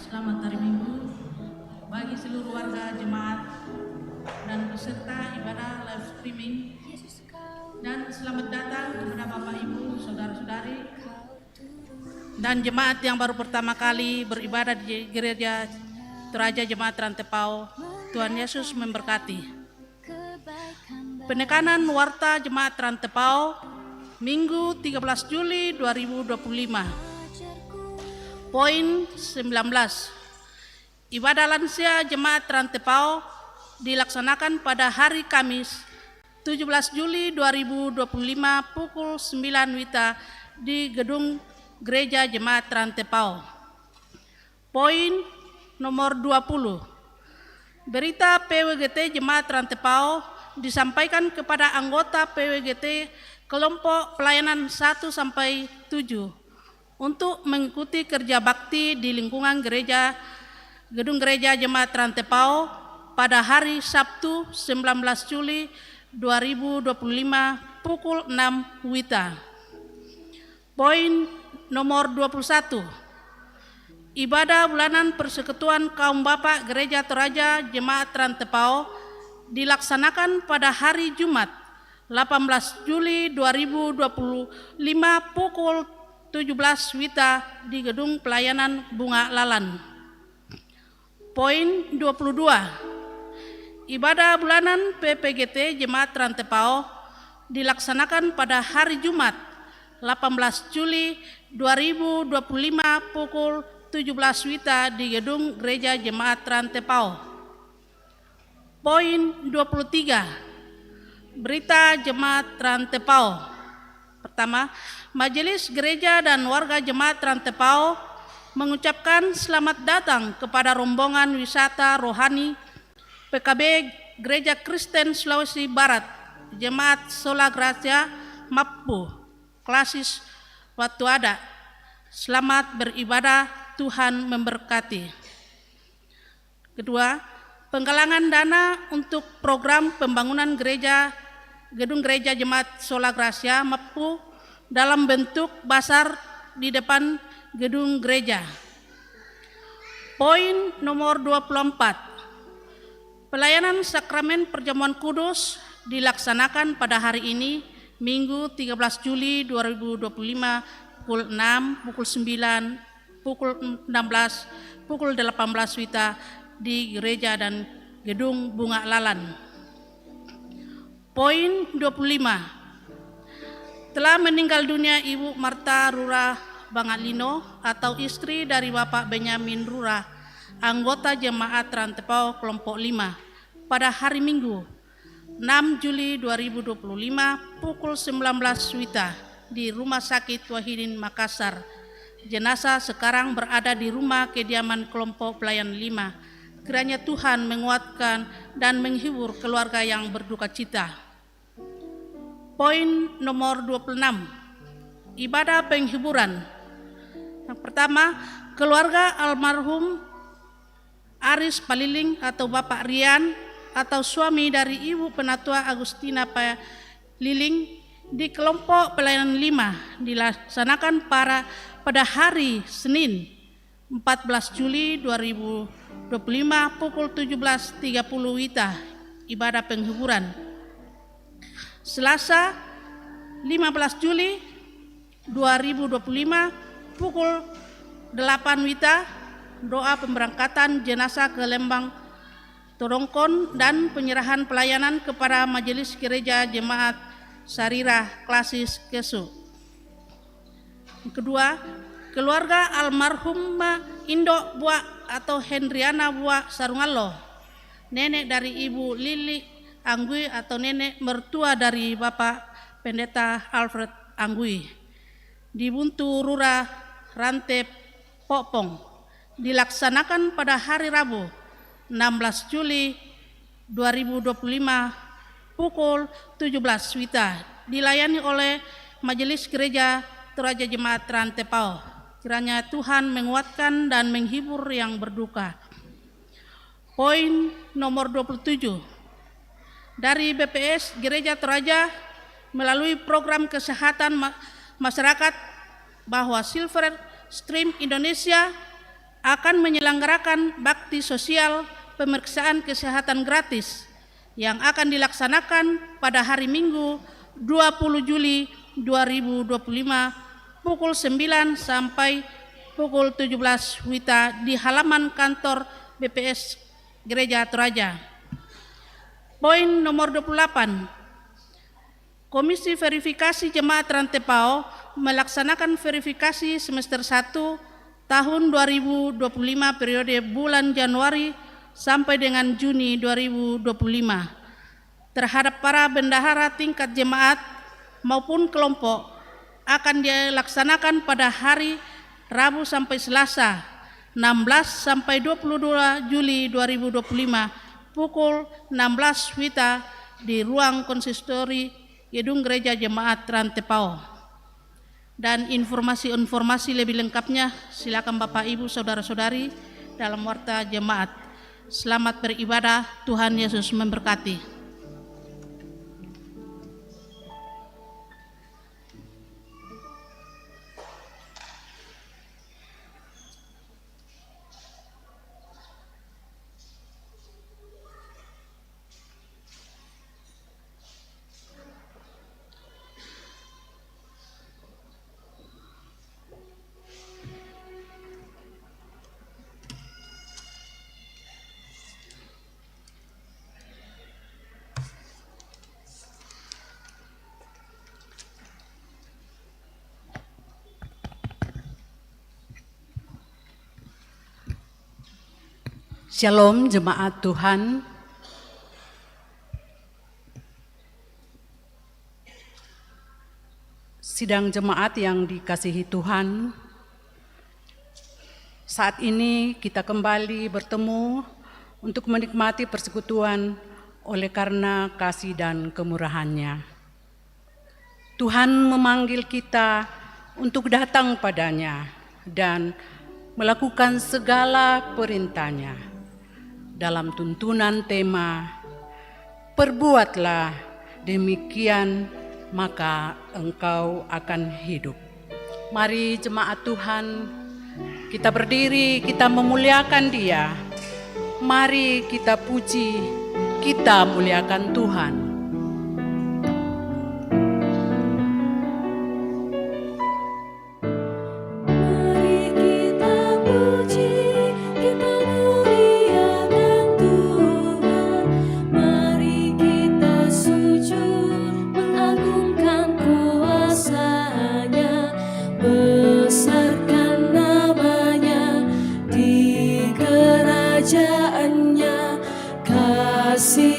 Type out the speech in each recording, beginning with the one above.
Selamat hari Minggu bagi seluruh warga jemaat dan peserta ibadah live streaming, dan selamat datang kepada Bapak Ibu, saudara-saudari dan jemaat yang baru pertama kali beribadah di Gereja Toraja Jemaat Rantepao. Tuhan Yesus memberkati. Penekanan Warta Jemaat Rantepao Minggu 13 Juli 2025. Poin 19. Ibadah lansia Jemaat Rantepao dilaksanakan pada hari Kamis 17 Juli 2025 pukul 9 WITA di Gedung Gereja Jemaat Rantepao. Poin nomor 20. Berita PWGT Jemaat Rantepao disampaikan kepada anggota PWGT kelompok pelayanan 1 sampai 7 untuk mengikuti kerja bakti di lingkungan Gedung Gereja Jemaat Rantepao pada hari Sabtu 19 Juli 2025 pukul 6 WITA. Poin nomor 21. Ibadah bulanan Persekutuan Kaum Bapak Gereja Toraja Jemaat Rantepao dilaksanakan pada hari Jumat 18 Juli 2025 pukul 17 WITA di Gedung Pelayanan Bunga Lalan. Poin 22. Ibadah bulanan PPGT Jemaat Rantepao dilaksanakan pada hari Jumat 18 Juli 2025 pukul 17 WITA di Gedung Gereja Jemaat Rantepao. Poin 23. Berita Jemaat Rantepao. Pertama, Majelis Gereja dan warga Jemaat Rantepao mengucapkan selamat datang kepada rombongan wisata rohani PKB Gereja Kristen Sulawesi Barat, Jemaat Sola Gracia Mappu, Klasis Watu Ada. Selamat beribadah, Tuhan memberkati. Kedua, penggalangan dana untuk program pembangunan Gedung Gereja Jemaat Sola Gracia Mappu dalam bentuk basar di depan gedung gereja. Poin nomor 24. Pelayanan sakramen perjamuan kudus dilaksanakan pada hari ini Minggu 13 Juli 2025 pukul 6, pukul 9, pukul 16, pukul 18 WITA di gereja dan gedung Bunga Lalan. Poin 25. Telah meninggal dunia Ibu Marta Rura Bangalino atau istri dari Bapak Benyamin Rura, anggota Jemaat Rantepao kelompok 5 pada hari Minggu 6 Juli 2025 pukul 19 WITA di Rumah Sakit Wahidin Makassar. Jenazah sekarang berada di rumah kediaman kelompok pelayan 5. Kiranya Tuhan menguatkan dan menghibur keluarga yang berduka cita. Poin nomor 26. Ibadah penghiburan. Yang pertama, keluarga almarhum Aris Paliling atau Bapak Rian atau suami dari Ibu Penatua Agustina Paliling di kelompok pelayanan 5 dilaksanakan pada hari Senin 14 Juli 2025 pukul 17.30 WITA, ibadah penghiburan. Selasa 15 Juli 2025 pukul 8 WITA, doa pemberangkatan jenazah ke Lembang Torongkon dan penyerahan pelayanan kepada Majelis Gereja Jemaat Sarirah Klasis Kesu. Kedua, keluarga almarhum Indok Buak atau Hendriana Buak Sarungalo, nenek dari Ibu Lili Anggui atau nenek mertua dari Bapak Pendeta Alfred Anggui di Buntu Rura Rante Popong dilaksanakan pada hari Rabu 16 Juli 2025 pukul 17 WITA, dilayani oleh Majelis Gereja Toraja Jemaat Rantepao. Kiranya Tuhan menguatkan dan menghibur yang berduka. Poin nomor 27. Dari BPS Gereja Toraja melalui program kesehatan masyarakat bahwa Silver Stream Indonesia akan menyelenggarakan bakti sosial pemeriksaan kesehatan gratis yang akan dilaksanakan pada hari Minggu 20 Juli 2025 pukul 9 sampai pukul 17 WITA di halaman kantor BPS Gereja Toraja. Poin nomor 28. Komisi Verifikasi Jemaat Rantepao melaksanakan verifikasi semester 1 tahun 2025 periode bulan Januari sampai dengan Juni 2025 terhadap para bendahara tingkat jemaat maupun kelompok akan dilaksanakan pada hari Rabu sampai Selasa 16 sampai 22 Juli 2025 pukul 16 WITA di ruang konsistori Gedung Gereja Jemaat Rantepao. Dan informasi-informasi lebih lengkapnya silakan Bapak Ibu Saudara-saudari dalam Warta Jemaat. Selamat beribadah, Tuhan Yesus memberkati. Shalom jemaat Tuhan. Sidang jemaat yang dikasihi Tuhan, saat ini kita kembali bertemu untuk menikmati persekutuan oleh karena kasih dan kemurahan-Nya. Tuhan memanggil kita untuk datang padanya dan melakukan segala perintah-Nya. Dalam tuntunan tema, perbuatlah demikian maka engkau akan hidup. Mari jemaat Tuhan, kita berdiri, kita memuliakan Dia. Mari kita puji, kita muliakan Tuhan.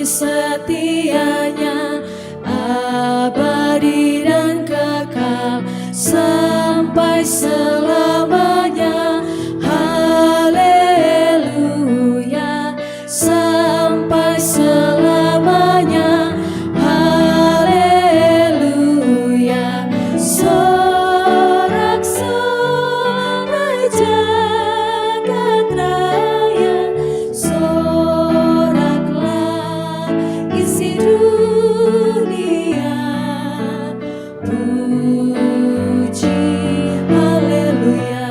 Setianya abadi dan kekal sampai selamanya. Haleluya, sampai selamanya. Haleluya, sorak-sorai jagat raya, isi dunia, puji haleluya.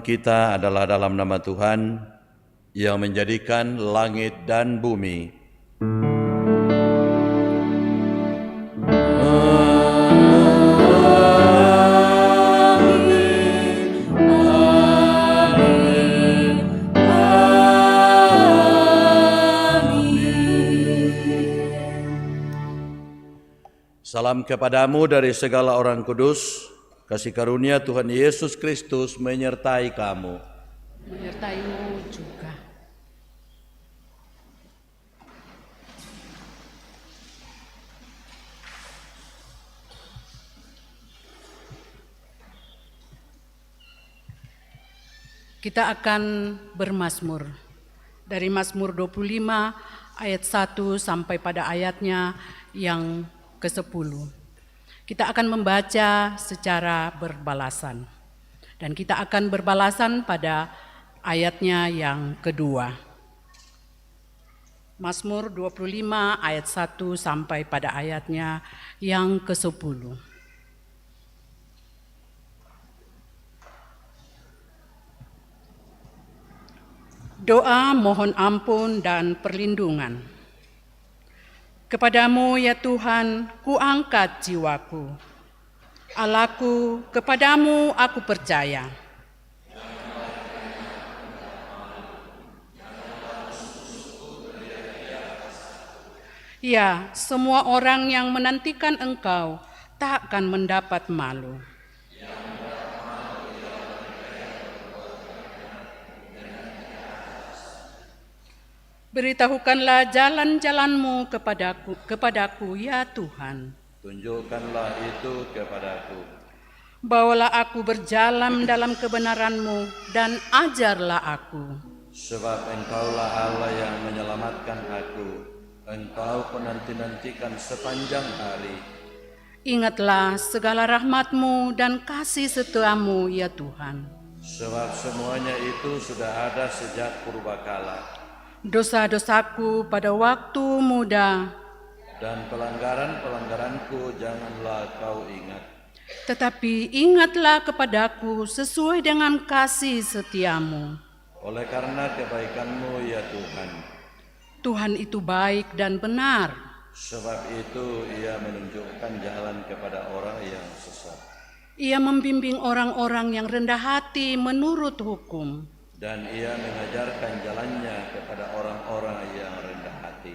kita adalah dalam nama Tuhan yang menjadikan langit dan bumi. Salam kepadamu dari segala orang kudus, kasih karunia Tuhan Yesus Kristus menyertai kamu. Menyertaimu juga. Kita akan bermazmur dari Mazmur 25 ayat 1 sampai pada ayatnya yang ke-10. Kita akan membaca secara berbalasan. Dan kita akan berbalasan pada ayatnya yang kedua. Mazmur 25 ayat 1 sampai pada ayatnya yang ke-10. Doa mohon ampun dan perlindungan. Kepadamu ya Tuhan, kuangkat jiwaku. Allahku, kepadamu aku percaya. Ya, semua orang yang menantikan Engkau takkan mendapat malu. Beritahukanlah jalan-jalan-Mu kepadaku ya Tuhan. Tunjukkanlah itu kepadaku. Bawalah aku berjalan dalam kebenaran-Mu dan ajarlah aku. Sebab Engkaulah Allah yang menyelamatkan aku. Engkau penanti-nantikan sepanjang hari. Ingatlah segala rahmat-Mu dan kasih setia-Mu ya Tuhan. Sebab semuanya itu sudah ada sejak purbakala. Dosa-dosaku pada waktu muda, Dan pelanggaran-pelanggaranku janganlah kau ingat. tetapi ingatlah kepadaku sesuai dengan kasih setia-Mu. Oleh karena kebaikan-Mu ya Tuhan. Tuhan itu baik dan benar. Sebab itu ia menunjukkan jalan kepada orang yang sesat. Ia membimbing orang-orang yang rendah hati menurut hukum. Dan ia mengajarkan jalannya kepada orang-orang yang rendah hati.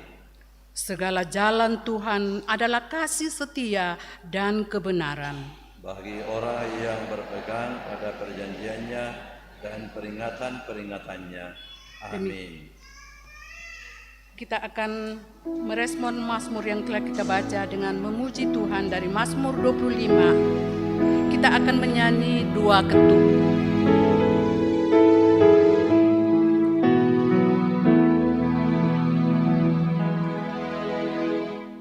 Segala jalan Tuhan adalah kasih setia dan kebenaran. Bagi orang yang berpegang pada perjanjiannya dan peringatan-peringatannya. Amin. Kita akan merespon Mazmur yang telah kita baca dengan memuji Tuhan dari Mazmur 25. Kita akan menyanyi 2 ketuk.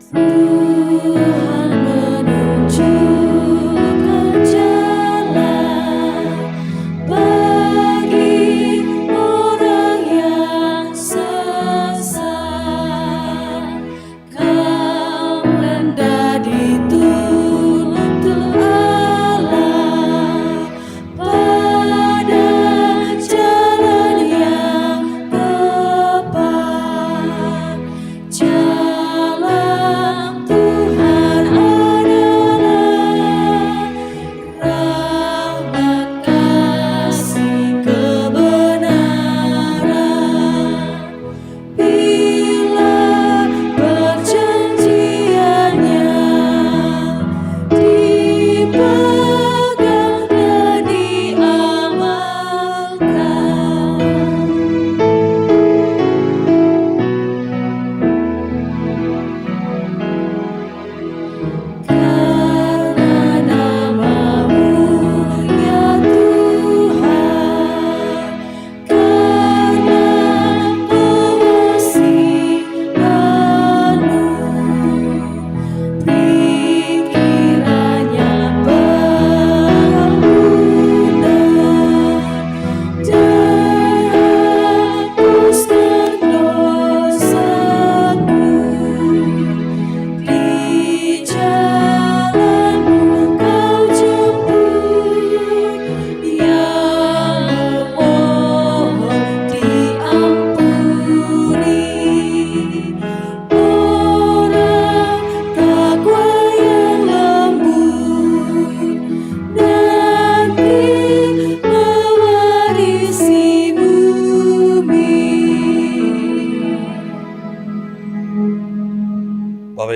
Tuhan menunjukkan jalan bagi orang yang sesat. Kau rendah di tuntun Allah.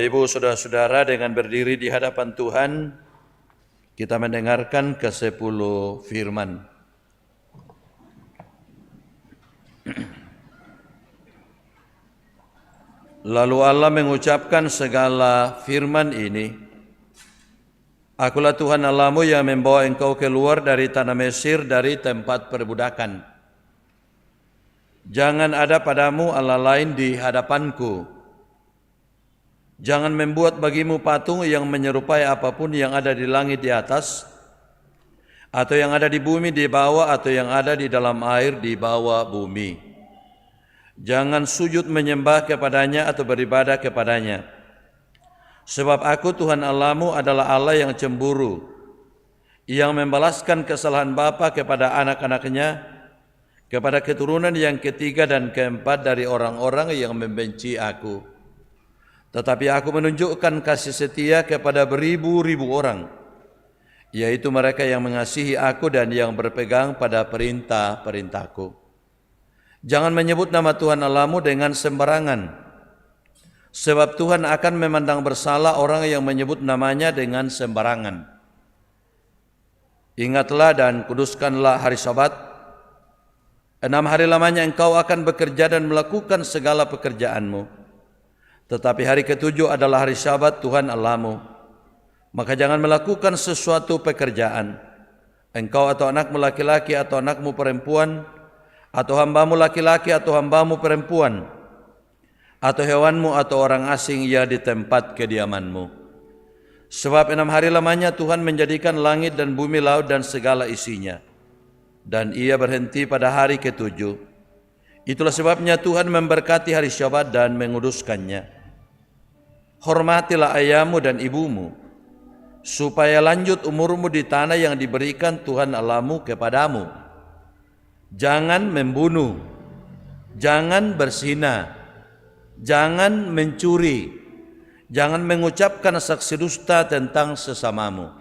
Bapak Ibu Saudara-saudara, dengan berdiri di hadapan Tuhan, kita mendengarkan ke-10 firman. Lalu Allah mengucapkan segala firman ini, Akulah Tuhan Allahmu yang membawa engkau keluar dari tanah Mesir, dari tempat perbudakan. Jangan ada padamu Allah lain di hadapanku. Jangan membuat bagimu patung yang menyerupai apapun yang ada di langit di atas, atau yang ada di bumi di bawah, atau yang ada di dalam air di bawah bumi. Jangan sujud menyembah kepadanya atau beribadah kepadanya. Sebab aku Tuhan Allahmu adalah Allah yang cemburu, yang membalaskan kesalahan bapa kepada anak-anaknya, kepada keturunan yang ketiga dan keempat dari orang-orang yang membenci aku. Tetapi aku menunjukkan kasih setia kepada beribu-ribu orang, yaitu mereka yang mengasihi aku dan yang berpegang pada perintah-perintahku. Jangan menyebut nama Tuhan Allahmu dengan sembarangan, sebab Tuhan akan memandang bersalah orang yang menyebut namanya dengan sembarangan. Ingatlah dan kuduskanlah hari Sabat. 6 hari lamanya engkau akan bekerja dan melakukan segala pekerjaanmu. Tetapi hari ke-7 adalah hari Sabat Tuhan Allahmu. Maka jangan melakukan sesuatu pekerjaan, engkau atau anakmu laki-laki atau anakmu perempuan, atau hambamu laki-laki atau hambamu perempuan, atau hewanmu atau orang asing yang di tempat kediamanmu. Sebab 6 hari lamanya Tuhan menjadikan langit dan bumi, laut dan segala isinya, dan ia berhenti pada hari ke-7. Itulah sebabnya Tuhan memberkati hari Syabat dan menguduskannya. Hormatilah ayahmu dan ibumu, supaya lanjut umurmu di tanah yang diberikan Tuhan Allahmu kepadamu. Jangan membunuh, jangan berzina, jangan mencuri, jangan mengucapkan saksi dusta tentang sesamamu,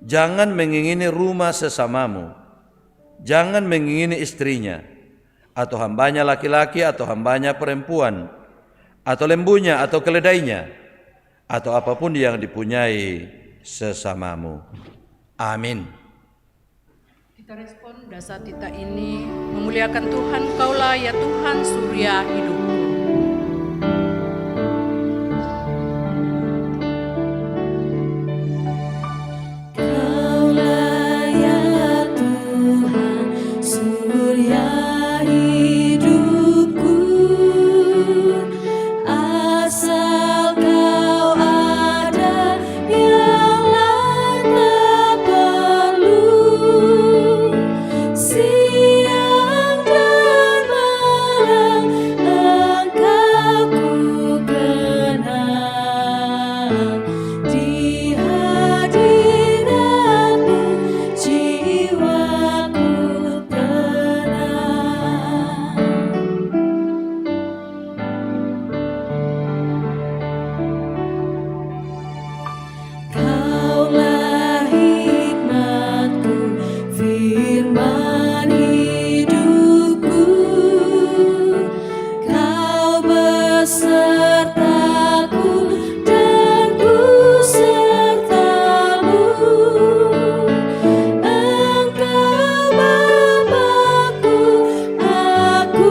jangan mengingini rumah sesamamu, jangan mengingini istrinya, atau hambanya laki-laki atau hambanya perempuan, atau lembunya atau keledainya, atau apapun yang dipunyai sesamamu. Amin. Kita respon dasar kita ini, memuliakan Tuhan, Kaulah ya Tuhan surya hidupku. Kaulah ya Tuhan surya hidupku, asal Kau ada yang lain tak perlu. Siang dan malam Engkau ku kenal, di hadirat-Mu jiwaku tenang. Kaulah hikmatku, firman hidupku, Kau besertaku dan ku sertamu. Engkau Bapa-Ku, aku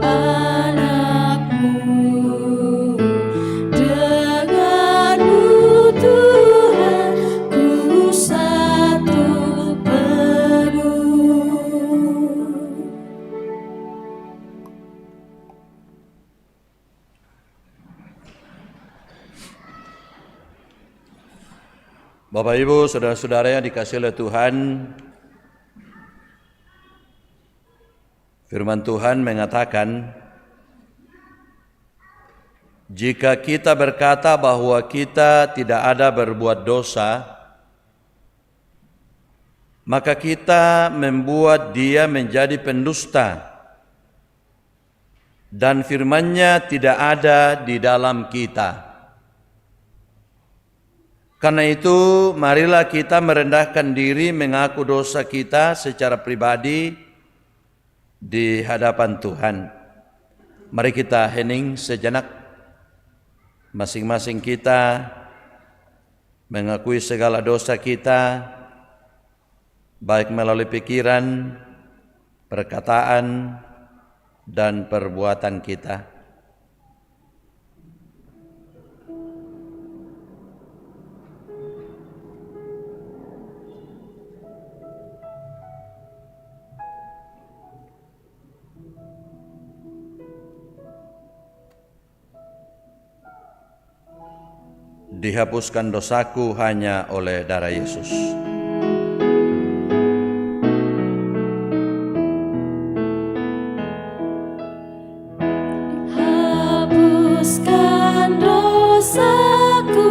anak-Mu. Denganmu Tuhan, ku satu penuh. Bapak Ibu Saudara-saudara yang dikasihi oleh Tuhan, firman Tuhan mengatakan, jika kita berkata bahwa kita tidak ada berbuat dosa, maka kita membuat Dia menjadi pendusta, dan firman-Nya tidak ada di dalam kita. Karena itu, marilah kita merendahkan diri, mengaku dosa kita secara pribadi di hadapan Tuhan. Mari kita hening sejenak. masing-masing kita mengakui segala dosa kita, baik melalui pikiran, perkataan, dan perbuatan kita. Dihapuskan dosaku hanya oleh darah Yesus. Hapuskan dosaku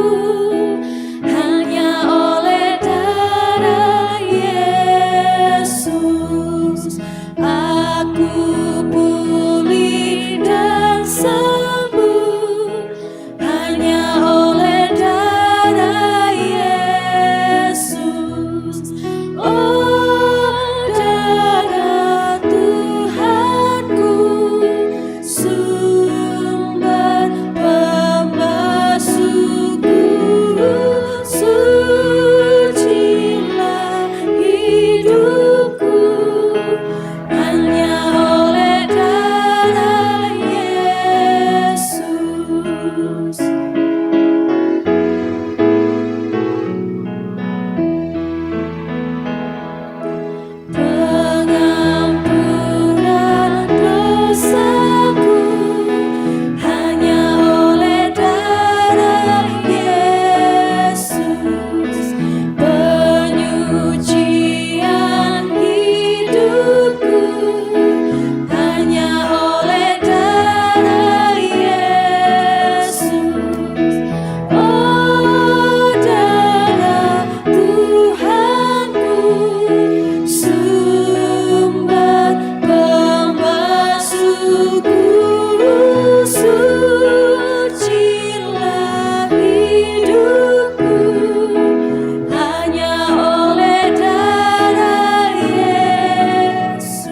hanya oleh darah Yesus. Aku pulih dan sembuh hanya oleh darah Yesus. Oh, darah Tuhanku, sumber pembasuhku, sucilah hidupku hanya oleh darah Yesus. Pengampunan dosaku hanya oleh darah Yesus. Penyucian hidupku hanya oleh darah Yesus. Oh, darah Tuhanku, sumber pembasuhku, sucilah hidupku hanya oleh darah Yesus.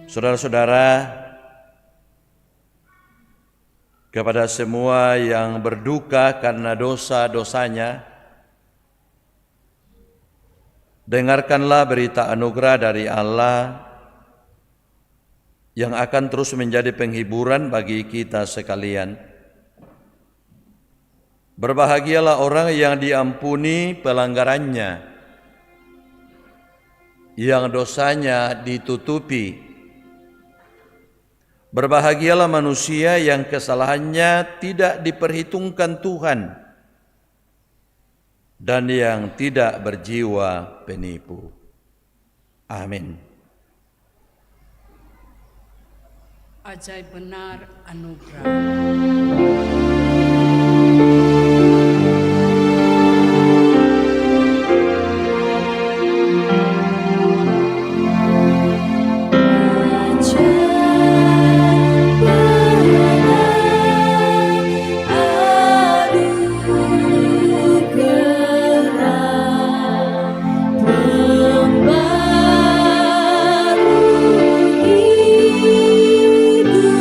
Saudara-saudara, kepada semua yang berduka karena dosa-dosanya, dengarkanlah berita anugerah dari Allah yang akan terus menjadi penghiburan bagi kita sekalian. Berbahagialah orang yang diampuni pelanggarannya, yang dosanya ditutupi. Berbahagialah manusia yang kesalahannya tidak diperhitungkan Tuhan dan yang tidak berjiwa penipu. Amin. Ajaib benar anugerah. Pembaru hidupku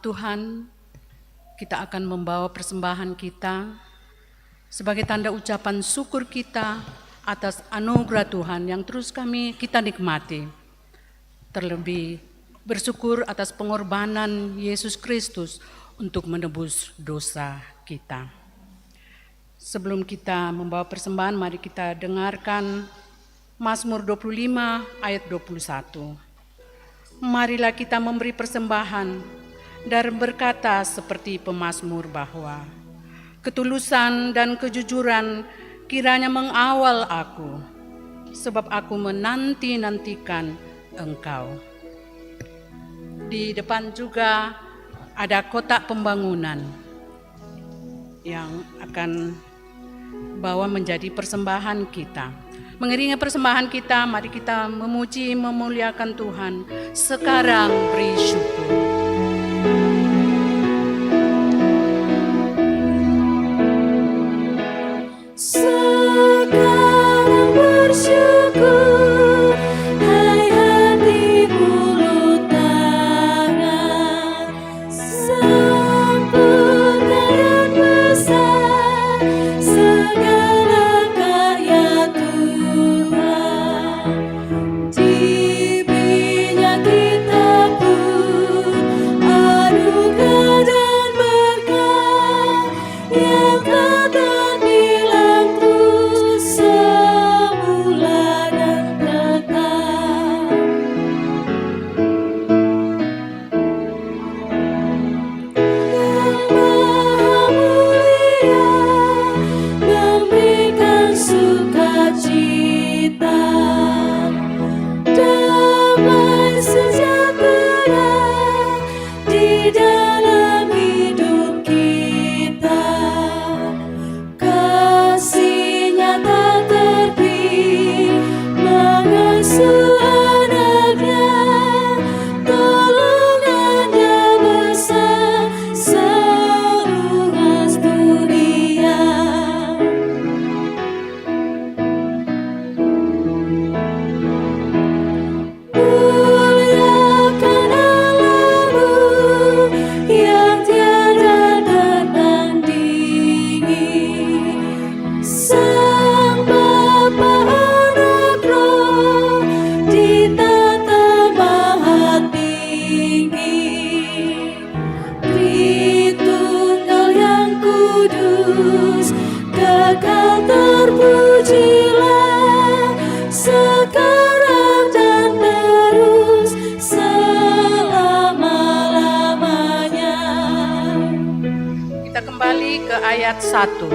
Tuhan, kita akan membawa persembahan kita sebagai tanda ucapan syukur kita atas anugerah Tuhan yang terus kita nikmati. Terlebih bersyukur atas pengorbanan Yesus Kristus untuk menebus dosa kita. Sebelum kita membawa persembahan, mari kita dengarkan Mazmur 25 ayat 21. Marilah kita memberi persembahan dan berkata seperti pemazmur bahwa ketulusan dan kejujuran kiranya mengawal aku, sebab aku menanti-nantikan Engkau. Di depan juga ada kotak pembangunan yang akan bawa menjadi persembahan kita. Mengiringi persembahan kita, mari kita memuji, memuliakan Tuhan. Sekarang beri syukur. Sekarang bersyukur, hai hati mulut tangan, sempurna dan besar segala karya Tuhan. Diberinya kita pun anugerah dan berkat yang tak terbilang terus semula dan kekal. Yang Maha Mulia memberikan sukacita, damai sejahtera di dalam hidup kita. Kasih-Nya tak terpi mengasuh anaknya, tolongannya besar seluas dunia. Muliakan Allahmu yang tiada tertandingi, Sang Bapa Anak Roh di tata maha tinggi. Tritunggal yang kudus, kekal terpujilah, sekarang dan terus selama-lamanya. Kita kembali ke ayat 1.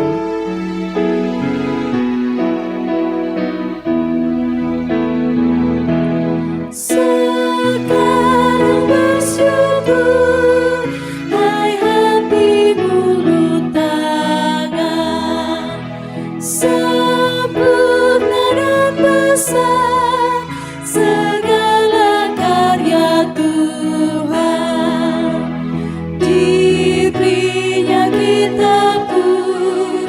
Sekarang bersyukur, hai hati mulut tangan, sempurna dan besar segala karya Tuhan. Diberinya kita pun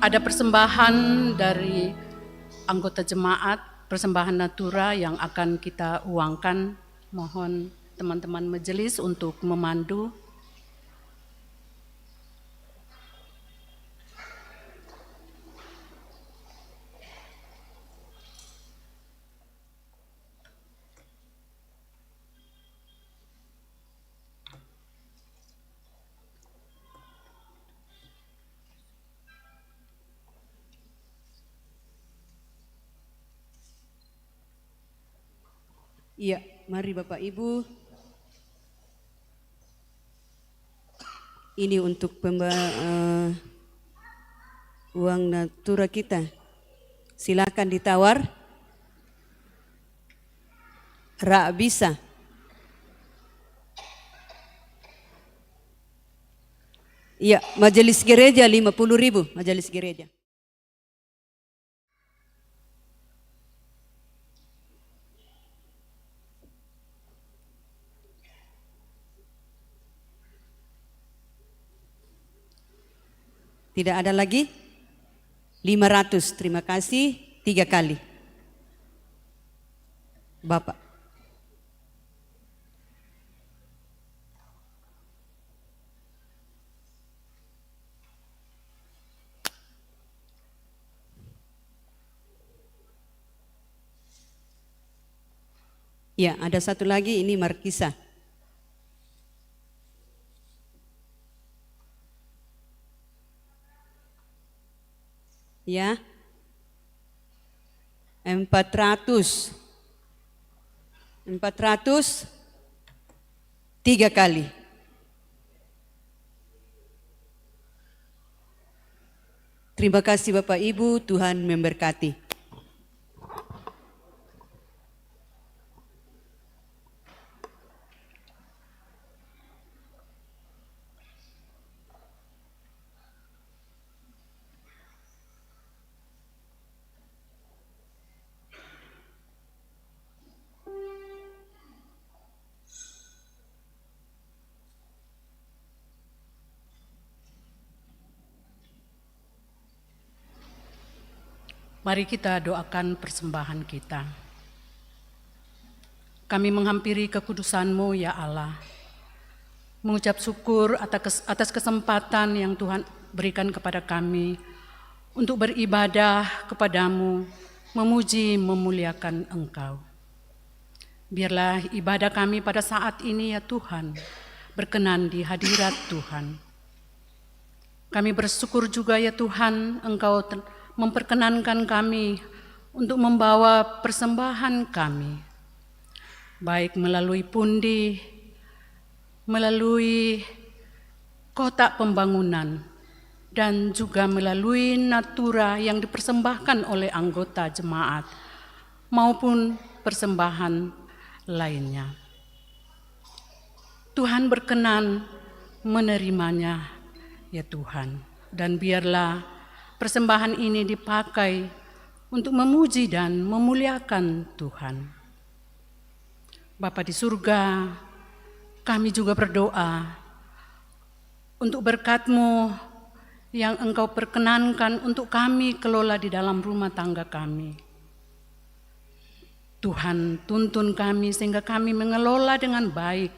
ada persembahan dari anggota jemaat, persembahan natura yang akan kita uangkan. Mohon teman-teman majelis untuk memandu. Iya, mari Bapak Ibu. Ini untuk uang natura kita. Silakan ditawar. Rak bisa. Iya, majelis gereja 50.000, majelis gereja. Tidak ada lagi? 500, terima kasih, 3 kali. Bapak. Ya, ada satu lagi, ini Markisa. Ya, 400, 3 kali. Terima kasih Bapak Ibu, Tuhan memberkati. Mari kita doakan persembahan kita. Kami menghampiri kekudusan-Mu ya Allah. Mengucap syukur atas kesempatan yang Tuhan berikan kepada kami untuk beribadah kepadamu, memuji, memuliakan Engkau. Biarlah ibadah kami pada saat ini ya Tuhan, berkenan di hadirat Tuhan. Kami bersyukur juga ya Tuhan, Engkau memperkenankan kami untuk membawa persembahan kami, baik melalui pundi, melalui kotak pembangunan, dan juga melalui natura yang dipersembahkan oleh anggota jemaat, maupun persembahan lainnya. Tuhan berkenan menerimanya ya Tuhan, dan biarlah persembahan ini dipakai untuk memuji dan memuliakan Tuhan. Bapa di surga, kami juga berdoa untuk berkat-Mu yang Engkau perkenankan untuk kami kelola di dalam rumah tangga kami. Tuhan, tuntun kami sehingga kami mengelola dengan baik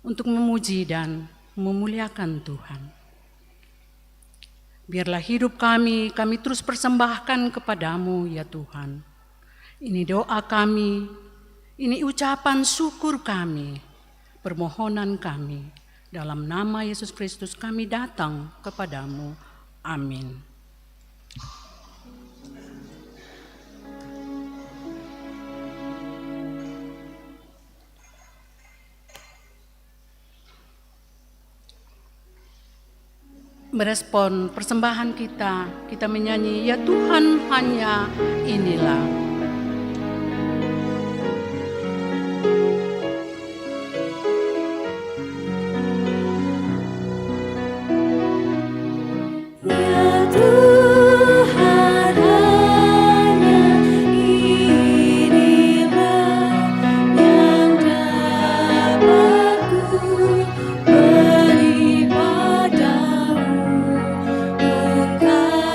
untuk memuji dan memuliakan Tuhan. Biarlah hidup kami terus persembahkan kepadamu ya Tuhan. Ini doa kami, ini ucapan syukur kami, permohonan kami. Dalam nama Yesus Kristus kami datang kepadamu. Amin. Merespon persembahan kita menyanyi, ya Tuhan hanya inilah. Engkau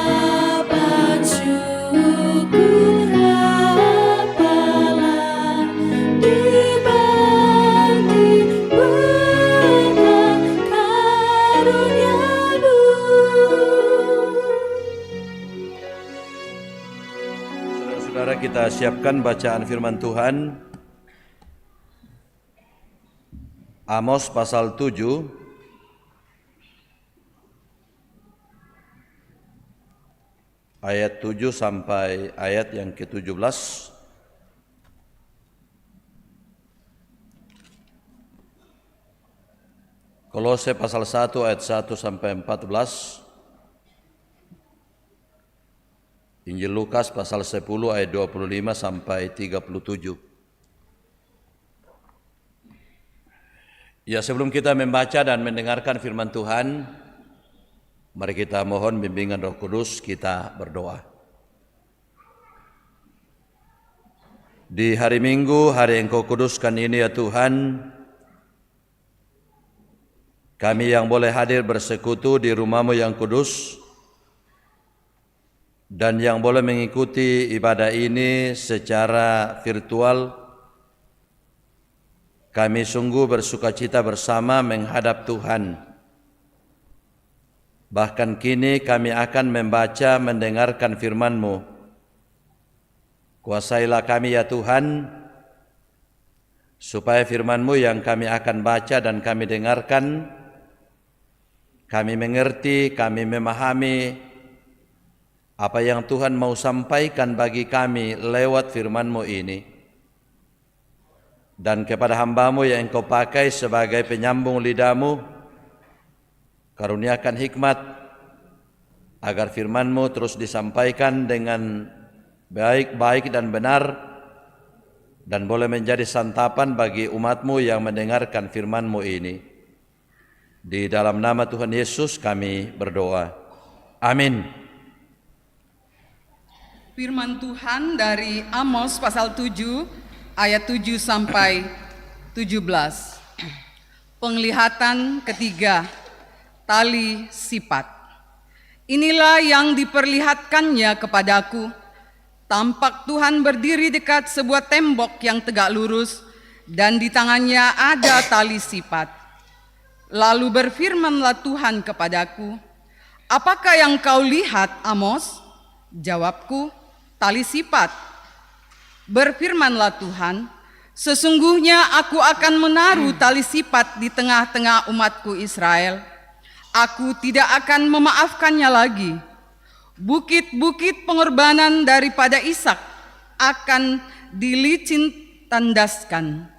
kita siapkan bacaan firman Tuhan. Amos pasal 7 ayat 7 sampai ayat yang ke-17. Kolose pasal 1 ayat 1 sampai 14. Injil Lukas pasal 10 ayat 25 sampai 37. Ya, sebelum kita membaca dan mendengarkan firman Tuhan, mari kita mohon bimbingan Roh Kudus, kita berdoa. Di hari Minggu, hari Engkau kuduskan ini ya Tuhan, kami yang boleh hadir bersekutu di rumah-Mu yang kudus, dan yang boleh mengikuti ibadah ini secara virtual, kami sungguh bersukacita bersama menghadap Tuhan. Bahkan kini kami akan membaca, mendengarkan firman-Mu. Kuasailah kami ya Tuhan, supaya firman-Mu yang kami akan baca dan kami dengarkan, kami mengerti, kami memahami apa yang Tuhan mau sampaikan bagi kami lewat firman-Mu ini. Dan kepada hamba-Mu yang Engkau pakai sebagai penyambung lidah-Mu, karuniakan hikmat agar firman-Mu terus disampaikan dengan baik dan benar, dan boleh menjadi santapan bagi umat-Mu yang mendengarkan firman-Mu ini. Di dalam nama Tuhan Yesus kami berdoa. Amin. Firman Tuhan dari Amos pasal 7 ayat 7 sampai 17. Penglihatan ketiga, tali sipat. Inilah yang diperlihatkannya kepadaku. Tampak Tuhan berdiri dekat sebuah tembok yang tegak lurus, dan di tangannya ada tali sipat. Lalu berfirmanlah Tuhan kepadaku, "Apakah yang kau lihat, Amos?" Jawabku, "Tali sipat." Berfirmanlah Tuhan, "Sesungguhnya aku akan menaruh tali sipat di tengah-tengah umatku Israel. Aku tidak akan memaafkannya lagi. Bukit-bukit pengorbanan daripada Ishak akan dilicin tandaskan,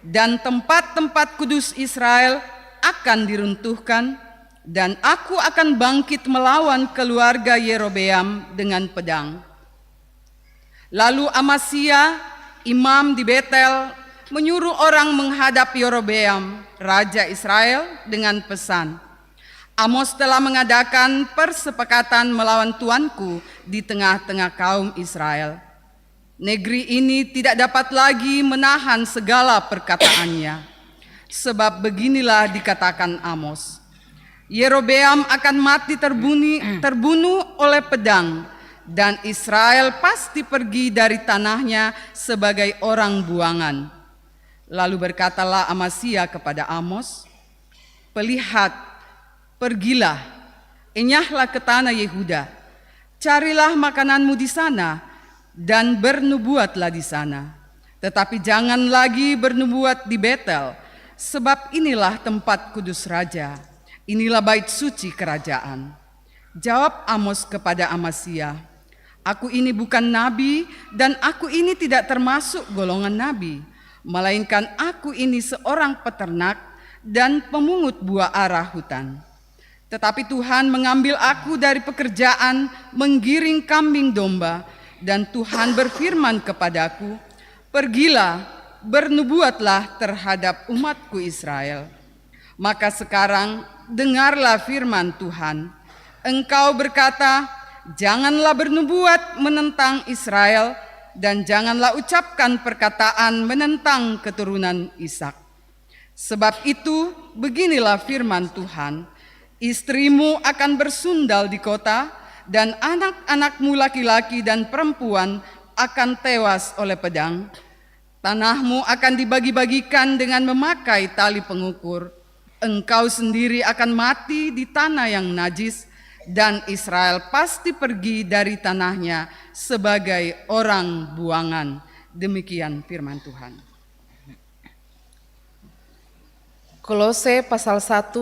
dan tempat-tempat kudus Israel akan diruntuhkan, dan aku akan bangkit melawan keluarga Yerobeam dengan pedang." Lalu Amasya, imam di Betel, menyuruh orang menghadap Yerobeam, raja Israel, dengan pesan, "Amos telah mengadakan persepakatan melawan tuanku di tengah-tengah kaum Israel. Negeri ini tidak dapat lagi menahan segala perkataannya. Sebab beginilah dikatakan Amos, Yerobeam akan mati terbunuh oleh pedang, dan Israel pasti pergi dari tanahnya sebagai orang buangan." Lalu berkatalah Amasya kepada Amos, "Pergilah, enyahlah ke tanah Yehuda, carilah makananmu di sana, dan bernubuatlah di sana. Tetapi jangan lagi bernubuat di Betel, sebab inilah tempat kudus raja, inilah bait suci kerajaan." Jawab Amos kepada Amasya, "Aku ini bukan nabi, dan aku ini tidak termasuk golongan nabi, melainkan aku ini seorang peternak dan pemungut buah ara hutan. Tetapi Tuhan mengambil aku dari pekerjaan menggiring kambing domba, dan Tuhan berfirman kepadaku, 'Pergilah, bernubuatlah terhadap umatku Israel.' Maka sekarang dengarlah firman Tuhan. Engkau berkata, janganlah bernubuat menentang Israel, dan janganlah ucapkan perkataan menentang keturunan Ishak. Sebab itu beginilah firman Tuhan, istrimu akan bersundal di kota, dan anak-anakmu laki-laki dan perempuan akan tewas oleh pedang. Tanahmu akan dibagi-bagikan dengan memakai tali pengukur. Engkau sendiri akan mati di tanah yang najis, dan Israel pasti pergi dari tanahnya sebagai orang buangan. Demikian firman Tuhan. Kolose pasal 1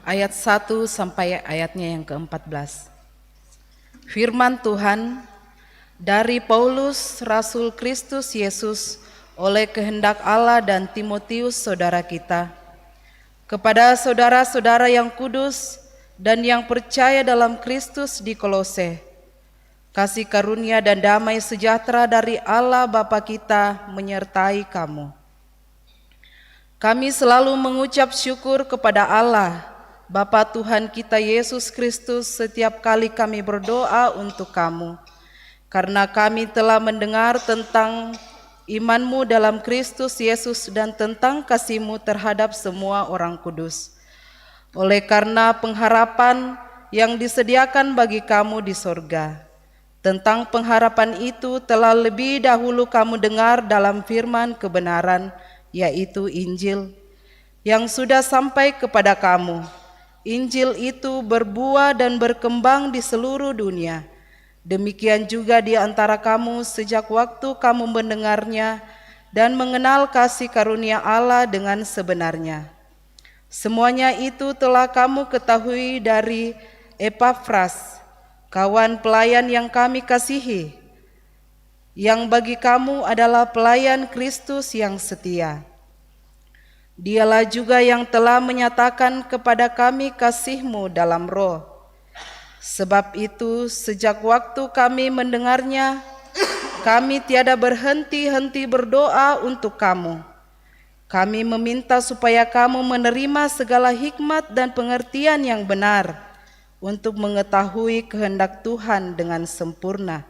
ayat 1 sampai ayatnya yang ke-14. Firman Tuhan dari Paulus, Rasul Kristus Yesus, oleh kehendak Allah dan Timotius saudara kita, kepada saudara-saudara yang kudus dan yang percaya dalam Kristus di Kolose, kasih karunia dan damai sejahtera dari Allah Bapa kita menyertai kamu. Kami selalu mengucap syukur kepada Allah, Bapa Tuhan kita Yesus Kristus setiap kali kami berdoa untuk kamu, karena kami telah mendengar tentang imanmu dalam Kristus Yesus dan tentang kasihmu terhadap semua orang kudus. Oleh karena pengharapan yang disediakan bagi kamu di sorga. Tentang pengharapan itu telah lebih dahulu kamu dengar dalam firman kebenaran, yaitu Injil, yang sudah sampai kepada kamu. Injil itu berbuah dan berkembang di seluruh dunia. Demikian juga di antara kamu sejak waktu kamu mendengarnya dan mengenal kasih karunia Allah dengan sebenarnya. Semuanya itu telah kamu ketahui dari Epafras, kawan pelayan yang kami kasihi, yang bagi kamu adalah pelayan Kristus yang setia. Dialah juga yang telah menyatakan kepada kami kasih-Mu dalam roh. Sebab itu sejak waktu kami mendengarnya, kami tiada berhenti-henti berdoa untuk kamu. Kami meminta supaya kamu menerima segala hikmat dan pengertian yang benar untuk mengetahui kehendak Tuhan dengan sempurna,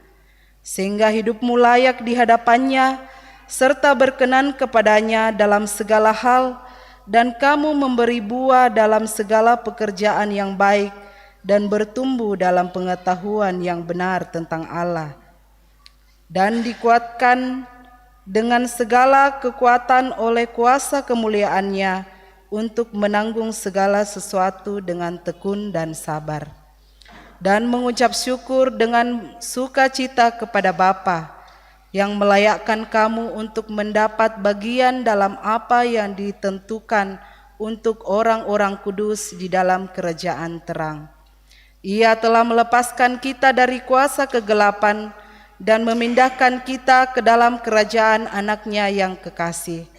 sehingga hidupmu layak di hadapannya serta berkenan kepadanya dalam segala hal, dan kamu memberi buah dalam segala pekerjaan yang baik dan bertumbuh dalam pengetahuan yang benar tentang Allah, dan dikuatkan dengan segala kekuatan oleh kuasa kemuliaan-Nya untuk menanggung segala sesuatu dengan tekun dan sabar, dan mengucap syukur dengan sukacita kepada Bapa yang melayakkan kamu untuk mendapat bagian dalam apa yang ditentukan untuk orang-orang kudus di dalam kerajaan terang. Ia telah melepaskan kita dari kuasa kegelapan dan memindahkan kita ke dalam kerajaan anaknya yang kekasih.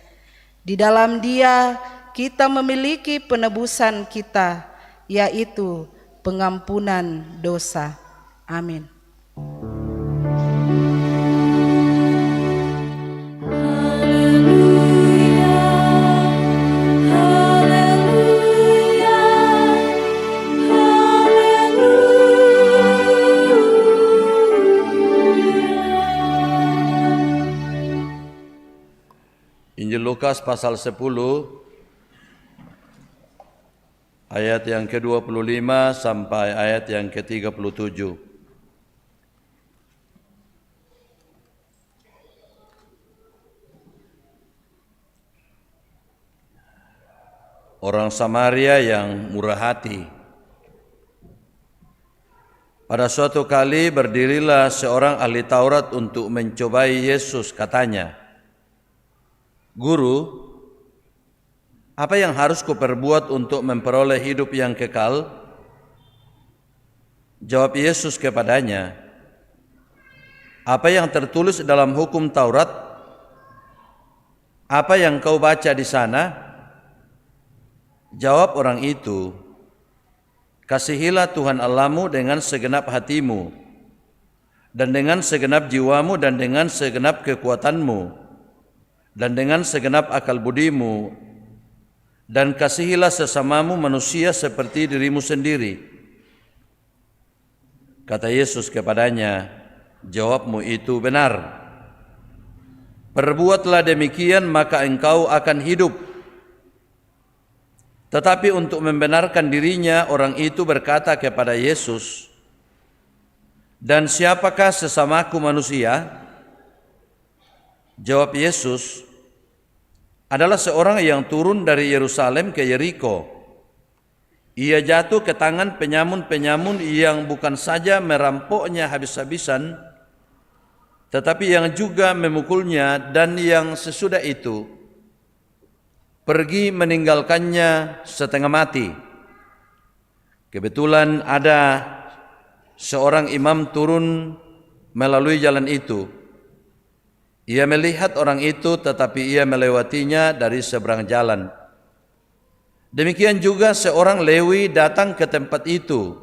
Di dalam Dia kita memiliki penebusan kita, yaitu pengampunan dosa. Amin. Injil Lukas pasal 10 ayat yang ke-25 sampai ayat yang ke-37. Orang Samaria yang murah hati. Pada suatu kali berdirilah seorang ahli Taurat untuk mencobai Yesus, katanya, "Guru, apa yang harus kuperbuat untuk memperoleh hidup yang kekal?" Jawab Yesus kepadanya, "Apa yang tertulis dalam hukum Taurat? Apa yang kau baca di sana?" Jawab orang itu, "Kasihilah Tuhan Allahmu dengan segenap hatimu, dan dengan segenap jiwamu, dan dengan segenap kekuatanmu, dan dengan segenap akal budimu, dan kasihilah sesamamu manusia seperti dirimu sendiri." Kata Yesus kepadanya, "Jawabmu itu benar. Perbuatlah demikian, maka engkau akan hidup." Tetapi untuk membenarkan dirinya, orang itu berkata kepada Yesus, "Dan siapakah sesamaku manusia?" Jawab Yesus, "Adalah seorang yang turun dari Yerusalem ke Yeriko. ia jatuh ke tangan penyamun-penyamun yang bukan saja merampoknya habis-habisan, tetapi yang juga memukulnya, dan yang sesudah itu pergi meninggalkannya setengah mati. Kebetulan ada seorang imam turun melalui jalan itu. Ia melihat orang itu, tetapi ia melewatinya dari seberang jalan. Demikian juga seorang Lewi datang ke tempat itu.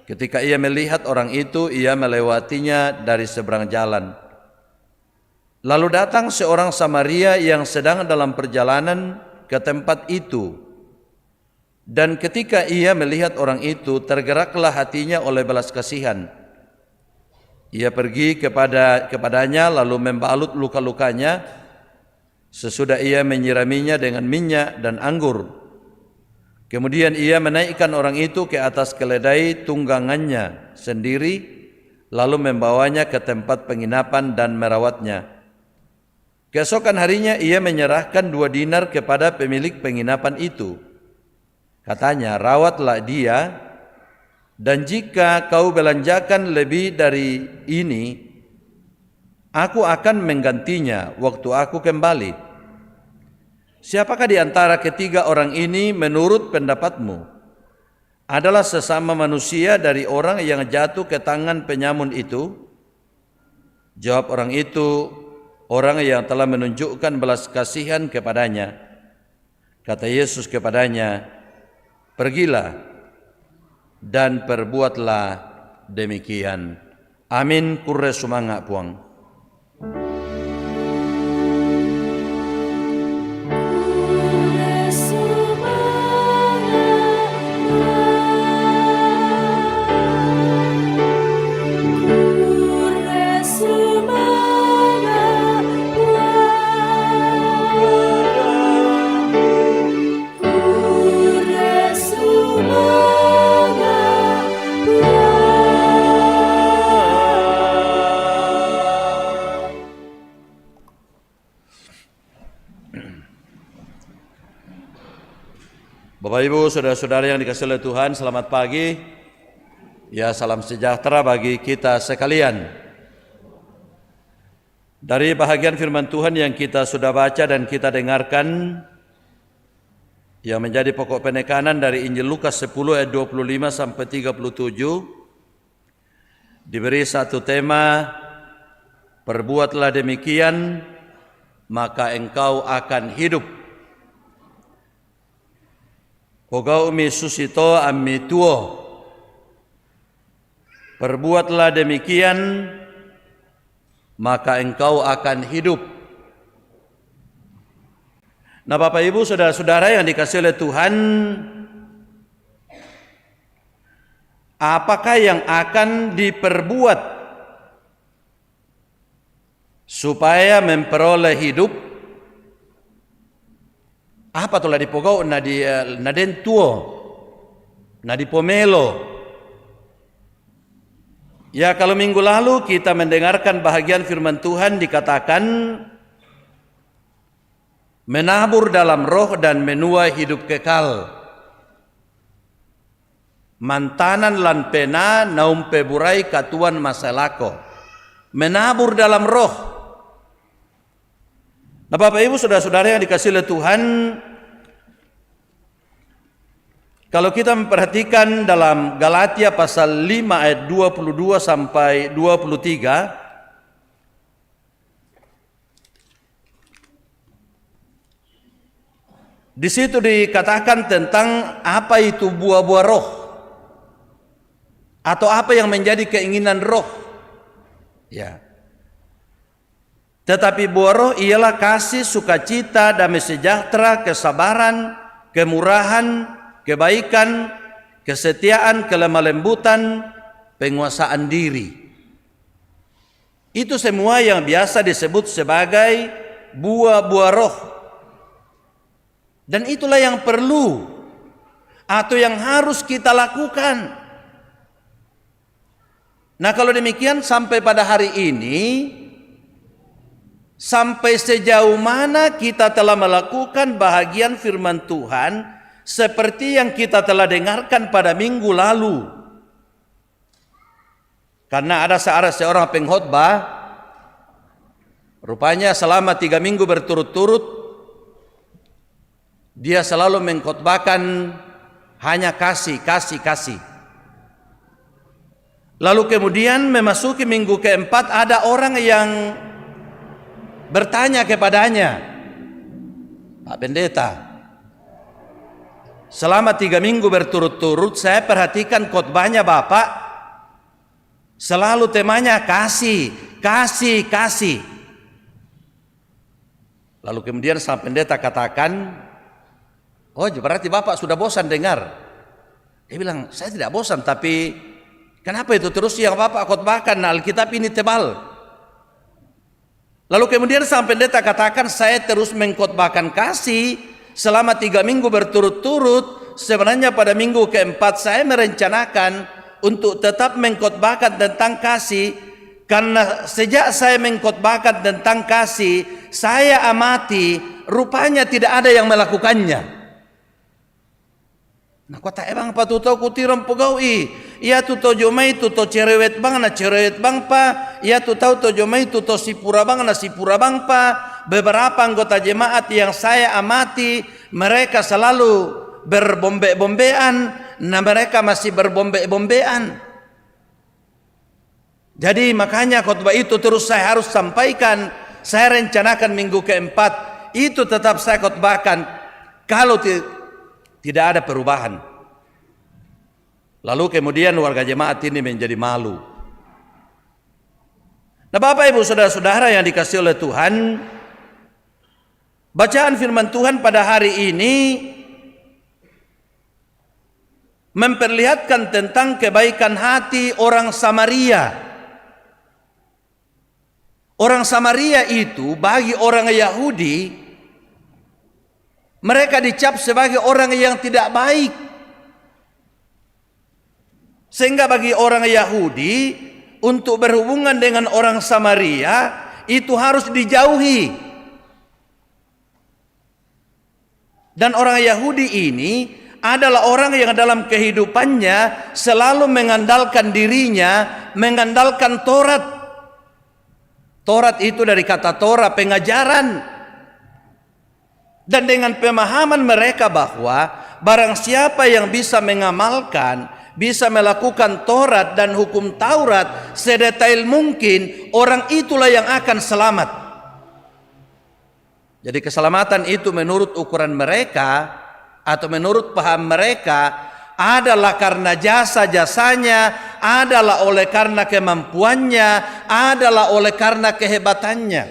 Ketika ia melihat orang itu, ia melewatinya dari seberang jalan. Lalu datang seorang Samaria yang sedang dalam perjalanan ke tempat itu. Dan ketika ia melihat orang itu, tergeraklah hatinya oleh belas kasihan. Ia pergi kepadanya lalu membalut luka-lukanya. Sesudah ia menyiraminya dengan minyak dan anggur. Kemudian ia menaikkan orang itu ke atas keledai tunggangannya sendiri, lalu membawanya ke tempat penginapan dan merawatnya. Keesokan harinya ia menyerahkan 2 dinar kepada pemilik penginapan itu. Katanya, rawatlah dia, dan jika kau belanjakan lebih dari ini, aku akan menggantinya waktu aku kembali. Siapakah di antara ketiga orang ini menurut pendapatmu adalah sesama manusia dari orang yang jatuh ke tangan penyamun itu? Jawab orang itu, orang yang telah menunjukkan belas kasihan kepadanya. Kata Yesus kepadanya, pergilah dan perbuatlah demikian. Amin. Kurre sumanga puang. Bapak Ibu, saudara-saudara yang dikasihi oleh Tuhan, selamat pagi. Ya, salam sejahtera bagi kita sekalian. Dari bahagian firman Tuhan yang kita sudah baca dan kita dengarkan, yang menjadi pokok penekanan dari Injil Lukas 10 ayat 25 sampai 37, diberi satu tema, perbuatlah demikian, maka engkau akan hidup. Kogau mi susito ammi tuo. Perbuatlah demikian, maka engkau akan hidup. Nah, Bapak Ibu, saudara-saudara yang dikasihi oleh Tuhan, apakah yang akan diperbuat supaya memperoleh hidup? Apa tuh di pogau na den tuo na di pomelo. Ya, kalau minggu lalu kita mendengarkan bahagian firman Tuhan dikatakan menabur dalam roh dan menuai hidup kekal. Mantanan lan pena naum peburai katuan masalako. Menabur dalam roh. Nah, Bapak Ibu, saudara-saudara yang dikasihi oleh Tuhan, kalau kita memperhatikan dalam Galatia pasal 5 ayat 22 sampai 23, di situ dikatakan tentang apa itu buah-buah roh, atau apa yang menjadi keinginan roh. Ya. Tetapi buah roh ialah kasih, sukacita, damai sejahtera, kesabaran, kemurahan, kebaikan, kesetiaan, kelemah lembutan, penguasaan diri. Itu semua yang biasa disebut sebagai buah-buah roh. Dan itulah yang perlu atau yang harus kita lakukan. Nah, kalau demikian sampai pada hari ini, sampai sejauh mana kita telah melakukan bahagian firman Tuhan seperti yang kita telah dengarkan pada minggu lalu. Karena ada seorang pengkhotbah, rupanya selama 3 minggu berturut-turut dia selalu mengkhotbahkan hanya kasih. Lalu kemudian memasuki minggu keempat, ada orang yang bertanya kepadanya, Pak Pendeta, selama 3 minggu berturut-turut saya perhatikan khotbahnya Bapak selalu temanya kasih. Lalu kemudian sang pendeta katakan, oh berarti Bapak sudah bosan dengar. Dia bilang, saya tidak bosan, tapi kenapa itu terus yang Bapak khotbahkan? Alkitab ini tebal. Lalu kemudian sang pendeta katakan, saya terus mengkhotbahkan kasih selama 3 minggu berturut-turut. Sebenarnya pada minggu keempat saya merencanakan untuk tetap mengkhotbahkan tentang kasih, karena sejak saya mengkhotbahkan tentang kasih, saya amati rupanya tidak ada yang melakukannya. Nah kota ebang pa tuto kutiram pegawai, ya tuto jomai tuto cerewet bang na cerewet bang pa, ya tuto jomai tuto sipura bang na sipura bang pa. Beberapa anggota jemaat yang saya amati, mereka selalu berbombe-bombean. Nah mereka masih berbombe-bombean. Jadi makanya khotbah itu terus saya harus sampaikan. Saya rencanakan minggu keempat itu tetap saya khotbahkan kalau tidak ada perubahan. Lalu kemudian warga jemaat ini menjadi malu. Nah Bapak Ibu Saudara-saudara yang dikasihi oleh Tuhan, bacaan firman Tuhan pada hari ini memperlihatkan tentang kebaikan hati orang Samaria. Orang Samaria itu bagi orang Yahudi, mereka dicap sebagai orang yang tidak baik. Sehingga bagi orang Yahudi untuk berhubungan dengan orang Samaria itu harus dijauhi. Dan orang Yahudi ini adalah orang yang dalam kehidupannya selalu mengandalkan dirinya, mengandalkan Taurat. Taurat itu dari kata Torah, pengajaran. Dan dengan pemahaman mereka bahwa barang siapa yang bisa mengamalkan, bisa melakukan Taurat dan hukum Taurat sedetail mungkin, orang itulah yang akan selamat. Jadi keselamatan itu menurut ukuran mereka atau menurut paham mereka adalah karena jasa-jasanya, adalah oleh karena kemampuannya, adalah oleh karena kehebatannya.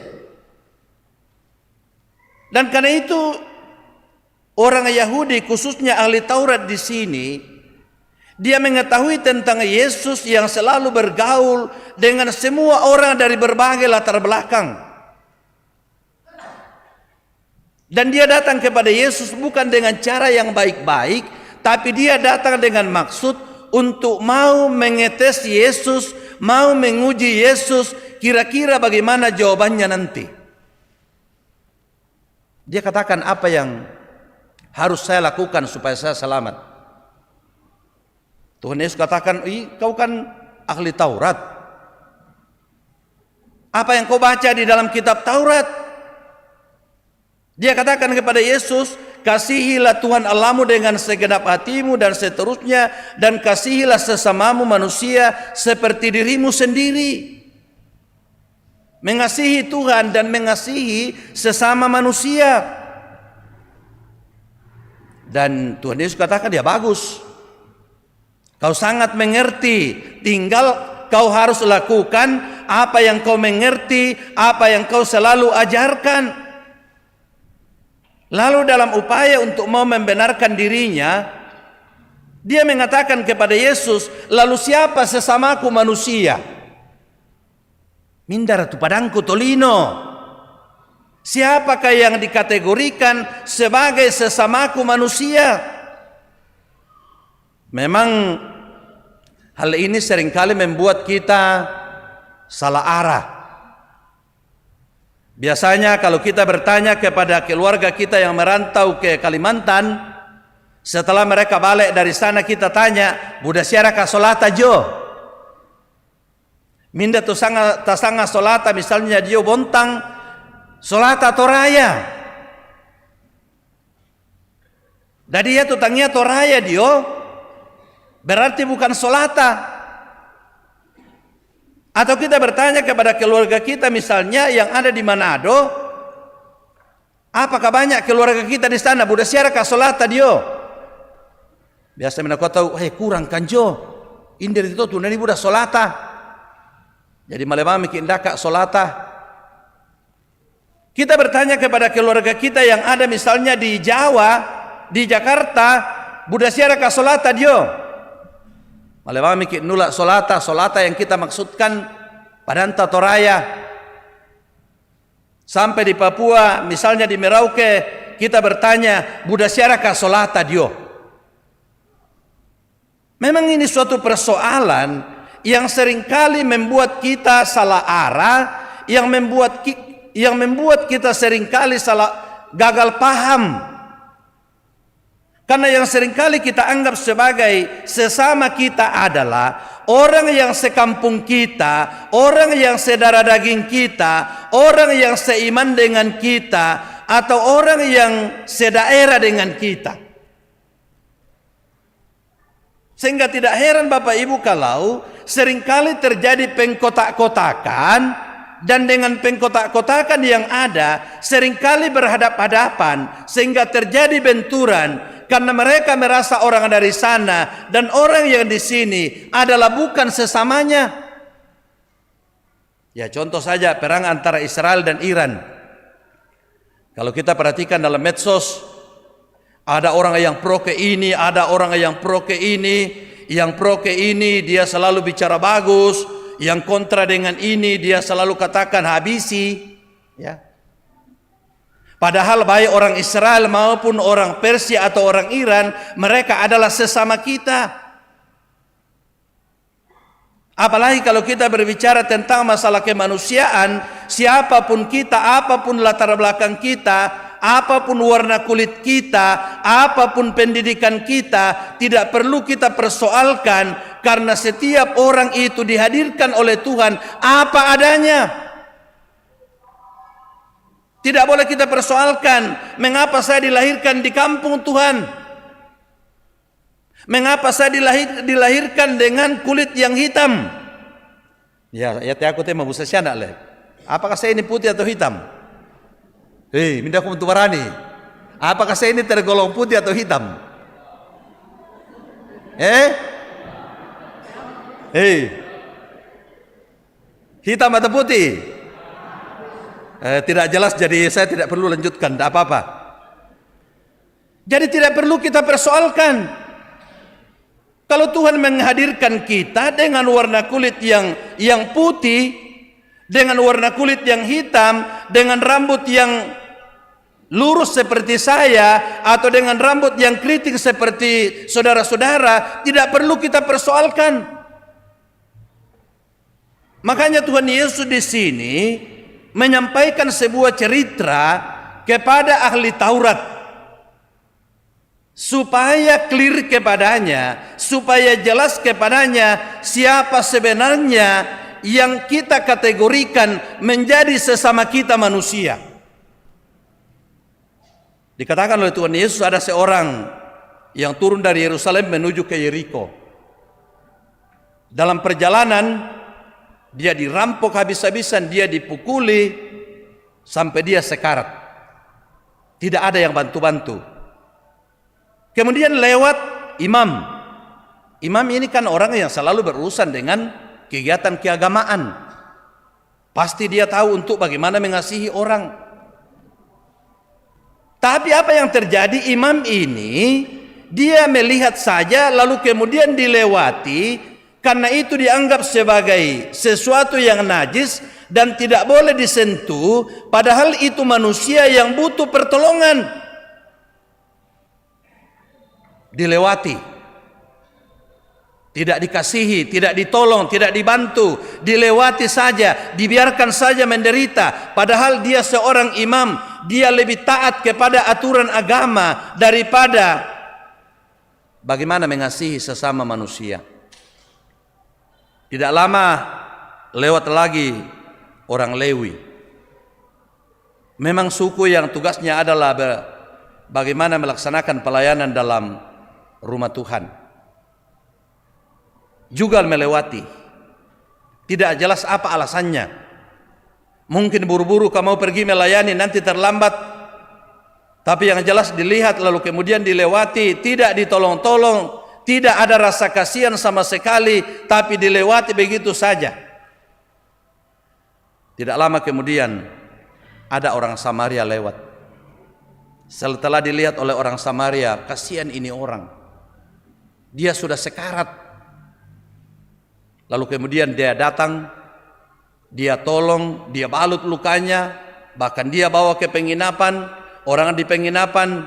Dan karena itu orang Yahudi khususnya ahli Taurat di sini, dia mengetahui tentang Yesus yang selalu bergaul dengan semua orang dari berbagai latar belakang. Dan dia datang kepada Yesus bukan dengan cara yang baik-baik, tapi dia datang dengan maksud untuk mau mengetes Yesus, mau menguji Yesus, kira-kira bagaimana jawabannya nanti. Dia katakan, apa yang harus saya lakukan supaya saya selamat? Tuhan Yesus katakan, kau kan ahli Taurat. Apa yang kau baca di dalam kitab Taurat? Dia katakan kepada Yesus, kasihilah Tuhan Allahmu dengan segenap hatimu dan seterusnya, dan kasihilah sesamamu manusia seperti dirimu sendiri. Mengasihi Tuhan dan mengasihi sesama manusia. Dan Tuhan Yesus katakan, ya bagus, kau sangat mengerti, tinggal kau harus lakukan apa yang kau mengerti, apa yang kau selalu ajarkan. Lalu dalam upaya untuk mau membenarkan dirinya, dia mengatakan kepada Yesus, lalu siapa sesamaku manusia? Mindar tu padangku tolino. Siapakah yang dikategorikan sebagai sesamaku manusia? Memang hal ini seringkali membuat kita salah arah. Biasanya kalau kita bertanya kepada keluarga kita yang merantau ke Kalimantan, Setelah mereka balik dari sana, kita tanya, buda siara ka solata jo? Minda tasanga solata, misalnya dio bontang solata toraya. Dari dia tutangnya toraya dio, berarti bukan solata. Atau kita bertanya kepada keluarga kita misalnya yang ada di Manado, apakah banyak keluarga kita di sana buda siara ka solata dio? Biasa mina kau tahu, kurang kanjo, indir itu tuh nani buda solata. Jadi malemami kindaka solata. Kita bertanya kepada keluarga kita yang ada misalnya di Jawa, di Jakarta, buda siara ka solata dio. Malemami nula solata yang kita maksudkan padanta toraya. Sampai di Papua, misalnya di Merauke, kita bertanya, buda siara ka solata dio. Memang ini suatu persoalan yang seringkali membuat kita salah arah, yang membuat kita seringkali gagal paham. Karena yang seringkali kita anggap sebagai sesama kita adalah orang yang sekampung kita, orang yang sedarah daging kita, orang yang seiman dengan kita, atau orang yang sedaerah dengan kita. Sehingga tidak heran Bapak Ibu kalau seringkali terjadi pengkotak-kotakan, dan dengan pengkotak-kotakan yang ada seringkali berhadap-hadapan sehingga terjadi benturan. Karena mereka merasa orang dari sana dan orang yang di sini adalah bukan sesamanya. Ya contoh saja perang antara Israel dan Iran. Kalau kita perhatikan dalam medsos, ada orang yang pro ke ini, ada orang yang pro ke ini. Yang pro ke ini dia selalu bicara bagus, yang kontra dengan ini dia selalu katakan habisi. Ya. Padahal baik orang Israel maupun orang Persia atau orang Iran, mereka adalah sesama kita. Apalagi kalau kita berbicara tentang masalah kemanusiaan, siapapun kita, apapun latar belakang kita, apapun warna kulit kita, apapun pendidikan kita, tidak perlu kita persoalkan, karena setiap orang itu dihadirkan oleh Tuhan apa adanya. Tidak boleh kita persoalkan, mengapa saya dilahirkan di kampung Tuhan? Mengapa saya dilahirkan dengan kulit yang hitam? Ya aku tema busa sianak le. Apakah saya ini putih atau hitam? Minda aku untuk warani. Apakah saya ini tergolong putih atau hitam? Hitam atau putih? Tidak jelas, jadi saya tidak perlu lanjutkan, tidak apa-apa. Jadi tidak perlu kita persoalkan. Kalau Tuhan menghadirkan kita dengan warna kulit yang putih, dengan warna kulit yang hitam, dengan rambut yang lurus seperti saya, atau dengan rambut yang keriting seperti saudara-saudara, tidak perlu kita persoalkan. Makanya Tuhan Yesus di sini menyampaikan sebuah cerita kepada ahli Taurat supaya clear kepadanya, supaya jelas kepadanya siapa sebenarnya yang kita kategorikan menjadi sesama kita manusia. Dikatakan oleh Tuhan Yesus ada seorang yang turun dari Yerusalem menuju ke Yeriko. Dalam perjalanan dia dirampok habis-habisan, dia dipukuli sampai dia sekarat. Tidak ada yang bantu-bantu. Kemudian lewat imam. Imam ini kan orang yang selalu berurusan dengan kegiatan keagamaan. Pasti dia tahu untuk bagaimana mengasihi orang. Tapi apa yang terjadi, imam ini dia melihat saja lalu kemudian dilewati. Karena itu dianggap sebagai sesuatu yang najis dan tidak boleh disentuh, padahal itu manusia yang butuh pertolongan. Dilewati, tidak dikasihi, tidak ditolong, tidak dibantu, dilewati saja, dibiarkan saja menderita. Padahal dia seorang imam, dia lebih taat kepada aturan agama daripada bagaimana mengasihi sesama manusia. Tidak lama lewat lagi orang Lewi. Memang suku yang tugasnya adalah bagaimana melaksanakan pelayanan dalam rumah Tuhan. Juga melewati. Tidak jelas apa alasannya. Mungkin buru-buru kamu pergi melayani, nanti terlambat. Tapi yang jelas dilihat lalu kemudian dilewati, tidak ditolong-tolong, tidak ada rasa kasihan sama sekali, tapi dilewati begitu saja. Tidak lama kemudian ada orang Samaria lewat. Setelah dilihat oleh orang Samaria, kasihan ini orang. Dia sudah sekarat. Lalu kemudian dia datang, dia tolong, dia balut lukanya, bahkan dia bawa ke penginapan. Orang di penginapan,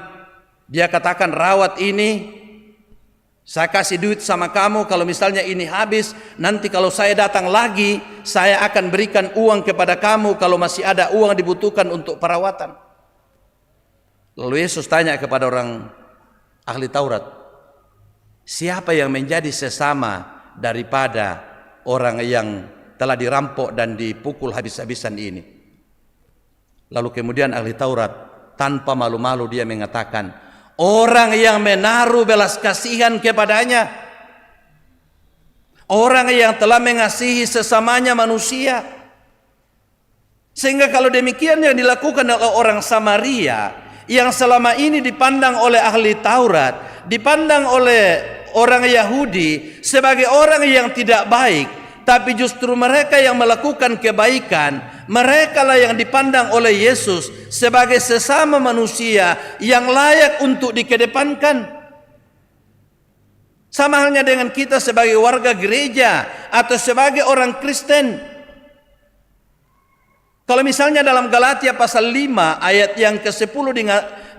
dia katakan, rawat ini, saya kasih duit sama kamu, kalau misalnya ini habis, nanti kalau saya datang lagi, saya akan berikan uang kepada kamu kalau masih ada uang dibutuhkan untuk perawatan. Lalu Yesus tanya kepada orang ahli Taurat, siapa yang menjadi sesama daripada orang yang telah dirampok dan dipukul habis-habisan ini? Lalu kemudian ahli Taurat tanpa malu-malu dia mengatakan, orang yang menaruh belas kasihan kepadanya, orang yang telah mengasihi sesamanya manusia. Sehingga kalau demikian yang dilakukan oleh orang Samaria, yang selama ini dipandang oleh ahli Taurat, dipandang oleh orang Yahudi sebagai orang yang tidak baik, tapi justru mereka yang melakukan kebaikan, mereka lah yang dipandang oleh Yesus sebagai sesama manusia yang layak untuk dikedepankan. Sama halnya dengan kita sebagai warga gereja atau sebagai orang Kristen. Kalau misalnya dalam Galatia pasal 5 ayat yang ke-10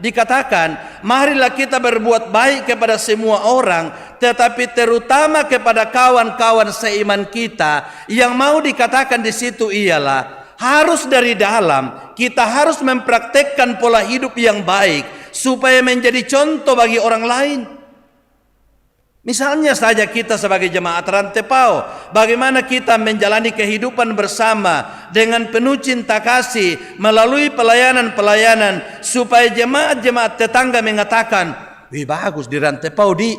dikatakan, marilah kita berbuat baik kepada semua orang, tetapi terutama kepada kawan-kawan seiman kita. Yang mau dikatakan di situ ialah harus dari dalam, kita harus mempraktekkan pola hidup yang baik supaya menjadi contoh bagi orang lain. Misalnya saja kita sebagai jemaat Rantepao, bagaimana kita menjalani kehidupan bersama dengan penuh cinta kasih melalui pelayanan-pelayanan supaya jemaat-jemaat tetangga mengatakan, wih bagus di Rantepao di.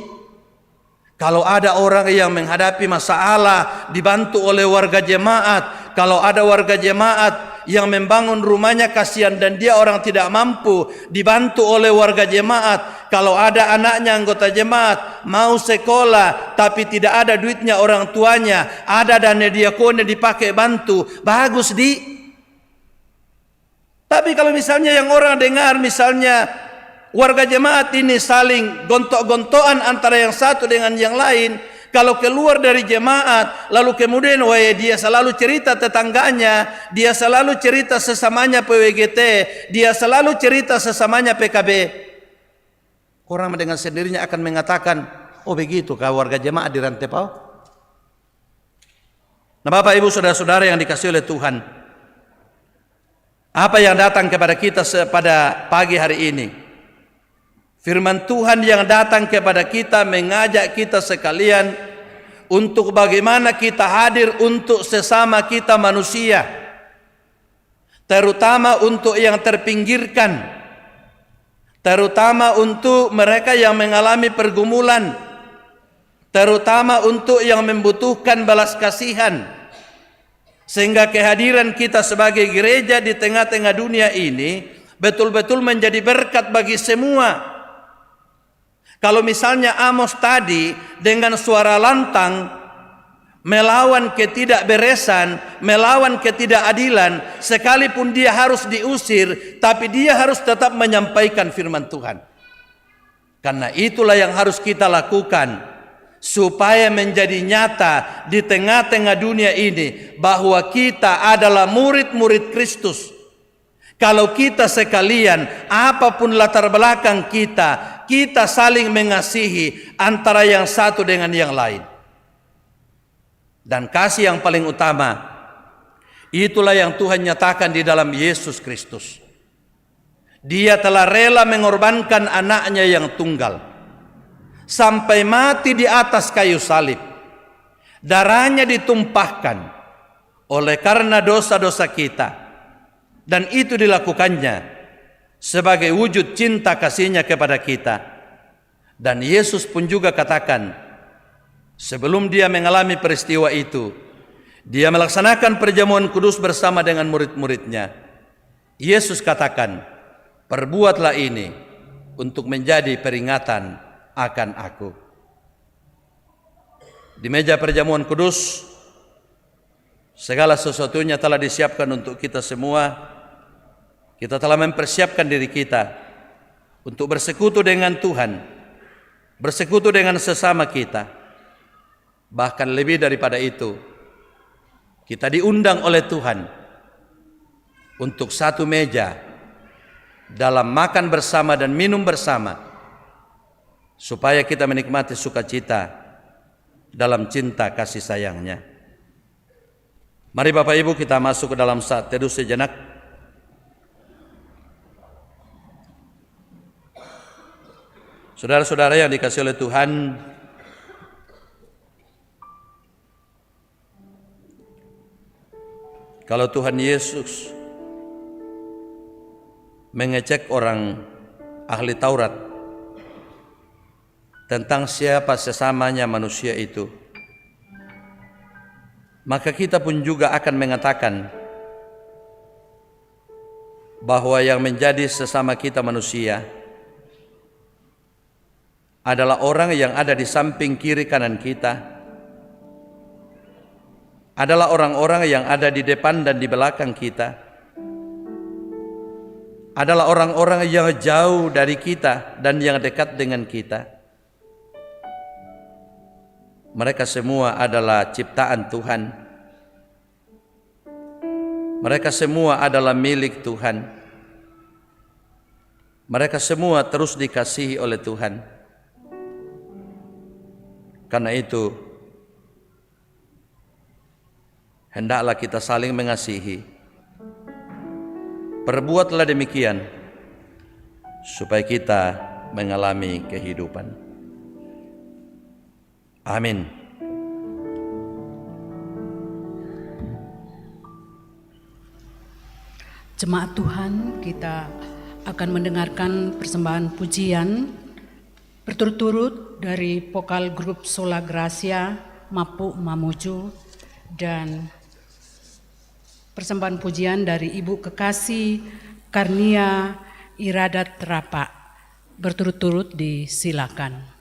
Kalau ada orang yang menghadapi masalah dibantu oleh warga jemaat, kalau ada warga jemaat yang membangun rumahnya kasihan dan dia orang tidak mampu dibantu oleh warga jemaat, kalau ada anaknya anggota jemaat mau sekolah tapi tidak ada duitnya orang tuanya, ada dana diakonnya dipakai bantu, bagus di. Tapi kalau misalnya yang orang dengar misalnya warga jemaat ini saling gontok-gontokan antara yang satu dengan yang lain, kalau keluar dari jemaat, lalu kemudian dia selalu cerita tetangganya, dia selalu cerita sesamanya PWGT, dia selalu cerita sesamanya PKB. Orang dengan sendirinya akan mengatakan, oh begitu kah warga jemaat di Rantepao? Nah Bapak Ibu Saudara-saudara yang dikasihi oleh Tuhan, apa yang datang kepada kita pada pagi hari ini? Firman Tuhan yang datang kepada kita mengajak kita sekalian untuk bagaimana kita hadir untuk sesama kita manusia, terutama untuk yang terpinggirkan, terutama untuk mereka yang mengalami pergumulan, terutama untuk yang membutuhkan balas kasihan. Sehingga kehadiran kita sebagai gereja di tengah-tengah dunia ini betul-betul menjadi berkat bagi semua. Kalau misalnya Amos tadi dengan suara lantang melawan ketidakberesan, melawan ketidakadilan, sekalipun dia harus diusir, tapi dia harus tetap menyampaikan firman Tuhan. Karena itulah yang harus kita lakukan supaya menjadi nyata di tengah-tengah dunia ini bahwa kita adalah murid-murid Kristus. Kalau kita sekalian, apapun latar belakang kita, kita saling mengasihi antara yang satu dengan yang lain. Dan kasih yang paling utama, itulah yang Tuhan nyatakan di dalam Yesus Kristus. Dia telah rela mengorbankan anaknya yang tunggal. sampai mati di atas kayu salib. Darahnya ditumpahkan oleh karena dosa-dosa kita, dan itu dilakukannya sebagai wujud cinta kasihnya kepada kita. Dan Yesus pun juga katakan, sebelum dia mengalami peristiwa itu, dia melaksanakan perjamuan kudus bersama dengan murid-muridnya. Yesus katakan, perbuatlah ini untuk menjadi peringatan akan aku. Di meja perjamuan kudus, segala sesuatunya telah disiapkan untuk kita semua. Kita telah mempersiapkan diri kita untuk bersekutu dengan Tuhan, bersekutu dengan sesama kita. Bahkan lebih daripada itu, kita diundang oleh Tuhan untuk satu meja dalam makan bersama dan minum bersama, supaya kita menikmati sukacita dalam cinta kasih sayangnya. Mari Bapak Ibu kita masuk ke dalam saat teduh sejenak. Saudara-saudara yang dikasihi oleh Tuhan, kalau Tuhan Yesus mengecek orang ahli Taurat tentang siapa sesamanya manusia itu, maka kita pun juga akan mengatakan bahwa yang menjadi sesama kita manusia adalah orang yang ada di samping kiri kanan kita, adalah orang-orang yang ada di depan dan di belakang kita, adalah orang-orang yang jauh dari kita dan yang dekat dengan kita. Mereka semua adalah ciptaan Tuhan. Mereka semua adalah milik Tuhan. Mereka semua terus dikasihi oleh Tuhan. Karena itu, hendaklah kita saling mengasihi. Perbuatlah demikian supaya kita mengalami kehidupan. Amin. Jemaat Tuhan, kita akan mendengarkan persembahan pujian berturut-turut dari vokal grup Sola Gracia, Mapu Mamuju, dan persembahan pujian dari Ibu Kekasih Karnia Iradat Rapa. Berturut-turut disilakan.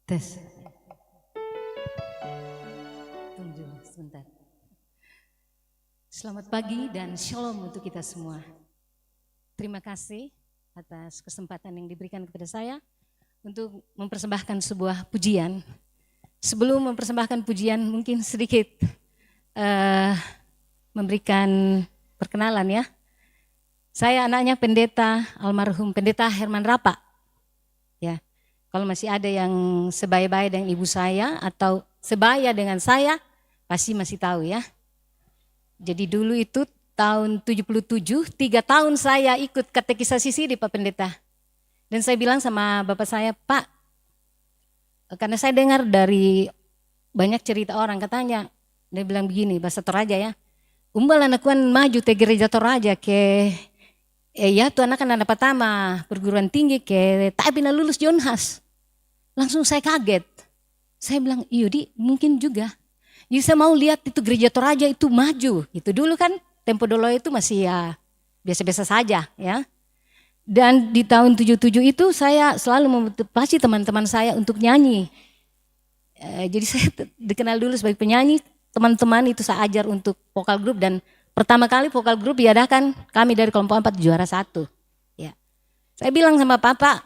Tes. Tunggu dulu sebentar. Selamat pagi dan shalom untuk kita semua. Terima kasih atas kesempatan yang diberikan kepada saya untuk mempersembahkan sebuah pujian. Sebelum mempersembahkan pujian mungkin sedikit memberikan perkenalan ya. Saya anaknya pendeta almarhum pendeta Herman Rapa. Ya. Kalau masih ada yang sebaya-baya dengan ibu saya atau sebaya dengan saya, pasti masih tahu ya. Jadi dulu itu tahun 77, 3 tahun saya ikut katekisasi di Pak Pendeta. Dan saya bilang sama bapak saya, Pak, karena saya dengar dari banyak cerita orang katanya, dia bilang begini, bahasa Toraja ya, umbal anakkuan maju te gereja Toraja ke ya tuh anak anak pertama perguruan tinggi ke tapi na lulus Jonhas. Langsung saya kaget. Saya bilang, iya di mungkin juga. Jadi saya mau lihat itu gereja Toraja itu maju. Itu dulu kan tempo dulu itu masih ya biasa-biasa saja ya. Dan di tahun 77 itu saya selalu memotivasi teman-teman saya untuk nyanyi. Jadi saya dikenal dulu sebagai penyanyi. Teman-teman itu saya ajar untuk vokal grup dan pertama kali vokal grup diadakan kami dari kelompok 4 juara 1. Ya. Saya bilang sama Papa,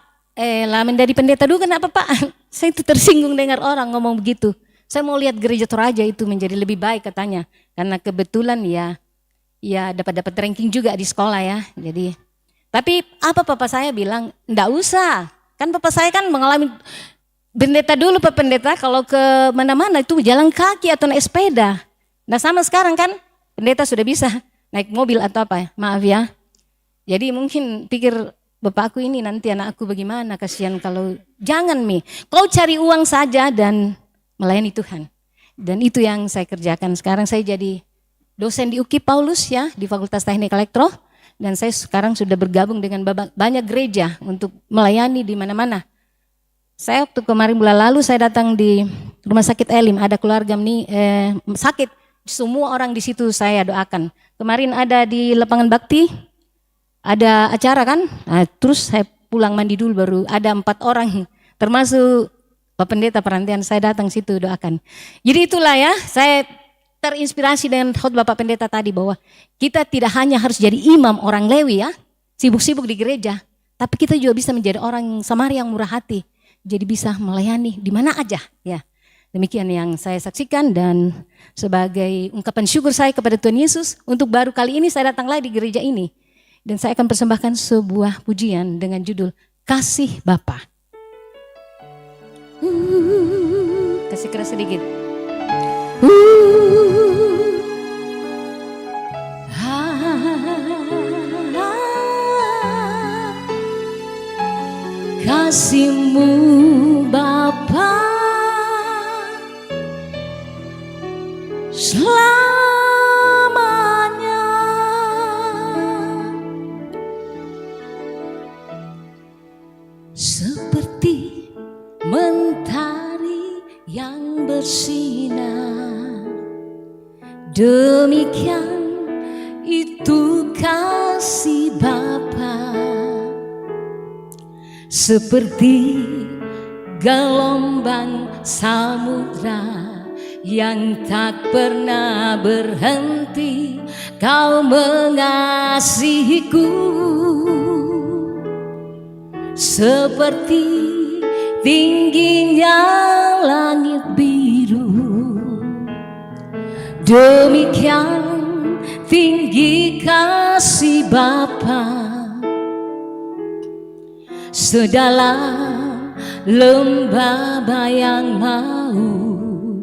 lah menjadi pendeta dulu kenapa Pak? Saya itu tersinggung dengar orang ngomong begitu. Saya mau lihat gereja Toraja itu menjadi lebih baik katanya. Karena kebetulan ya dapat ranking juga di sekolah ya. Jadi, tapi apa Papa saya bilang, enggak usah. Kan Papa saya kan mengalami pendeta dulu Pak Pendeta kalau ke mana-mana itu jalan kaki atau naik sepeda. Nah sama sekarang kan pendeta sudah bisa naik mobil atau apa, maaf ya. Jadi mungkin pikir bapakku ini nanti anakku bagaimana, kasihan kalau jangan kau cari uang saja dan melayani Tuhan. Dan itu yang saya kerjakan. Sekarang saya jadi dosen di UKI Paulus ya, di Fakultas Teknik Elektro. Dan saya sekarang sudah bergabung dengan banyak gereja untuk melayani di mana-mana. Saya waktu kemarin bulan lalu saya datang di Rumah Sakit Elim, ada keluarga sakit. Semua orang di situ saya doakan. Kemarin ada di Lapangan Bakti, ada acara kan, nah, terus saya pulang mandi dulu baru ada 4 orang, termasuk Pak Pendeta Perantian, saya datang situ doakan. Jadi itulah ya, saya terinspirasi dengan khotbah Bapak Pendeta tadi bahwa kita tidak hanya harus jadi imam orang Lewi ya, sibuk-sibuk di gereja, tapi kita juga bisa menjadi orang Samaria yang murah hati. jadi bisa melayani di mana aja ya. Demikian yang saya saksikan dan sebagai ungkapan syukur saya kepada Tuhan Yesus untuk baru kali ini saya datang lagi di gereja ini. Dan saya akan persembahkan sebuah pujian dengan judul Kasih Bapa. Kasih keras sedikit. Kasih-Mu Bapa selamanya, seperti mentari yang bersinar, demikian itu kasih Bapa. Seperti gelombang samudra yang tak pernah berhenti, Kau mengasihiku. Seperti tingginya langit biru, demikian tinggi kasih Bapa. Sedalam lembah bayang maut,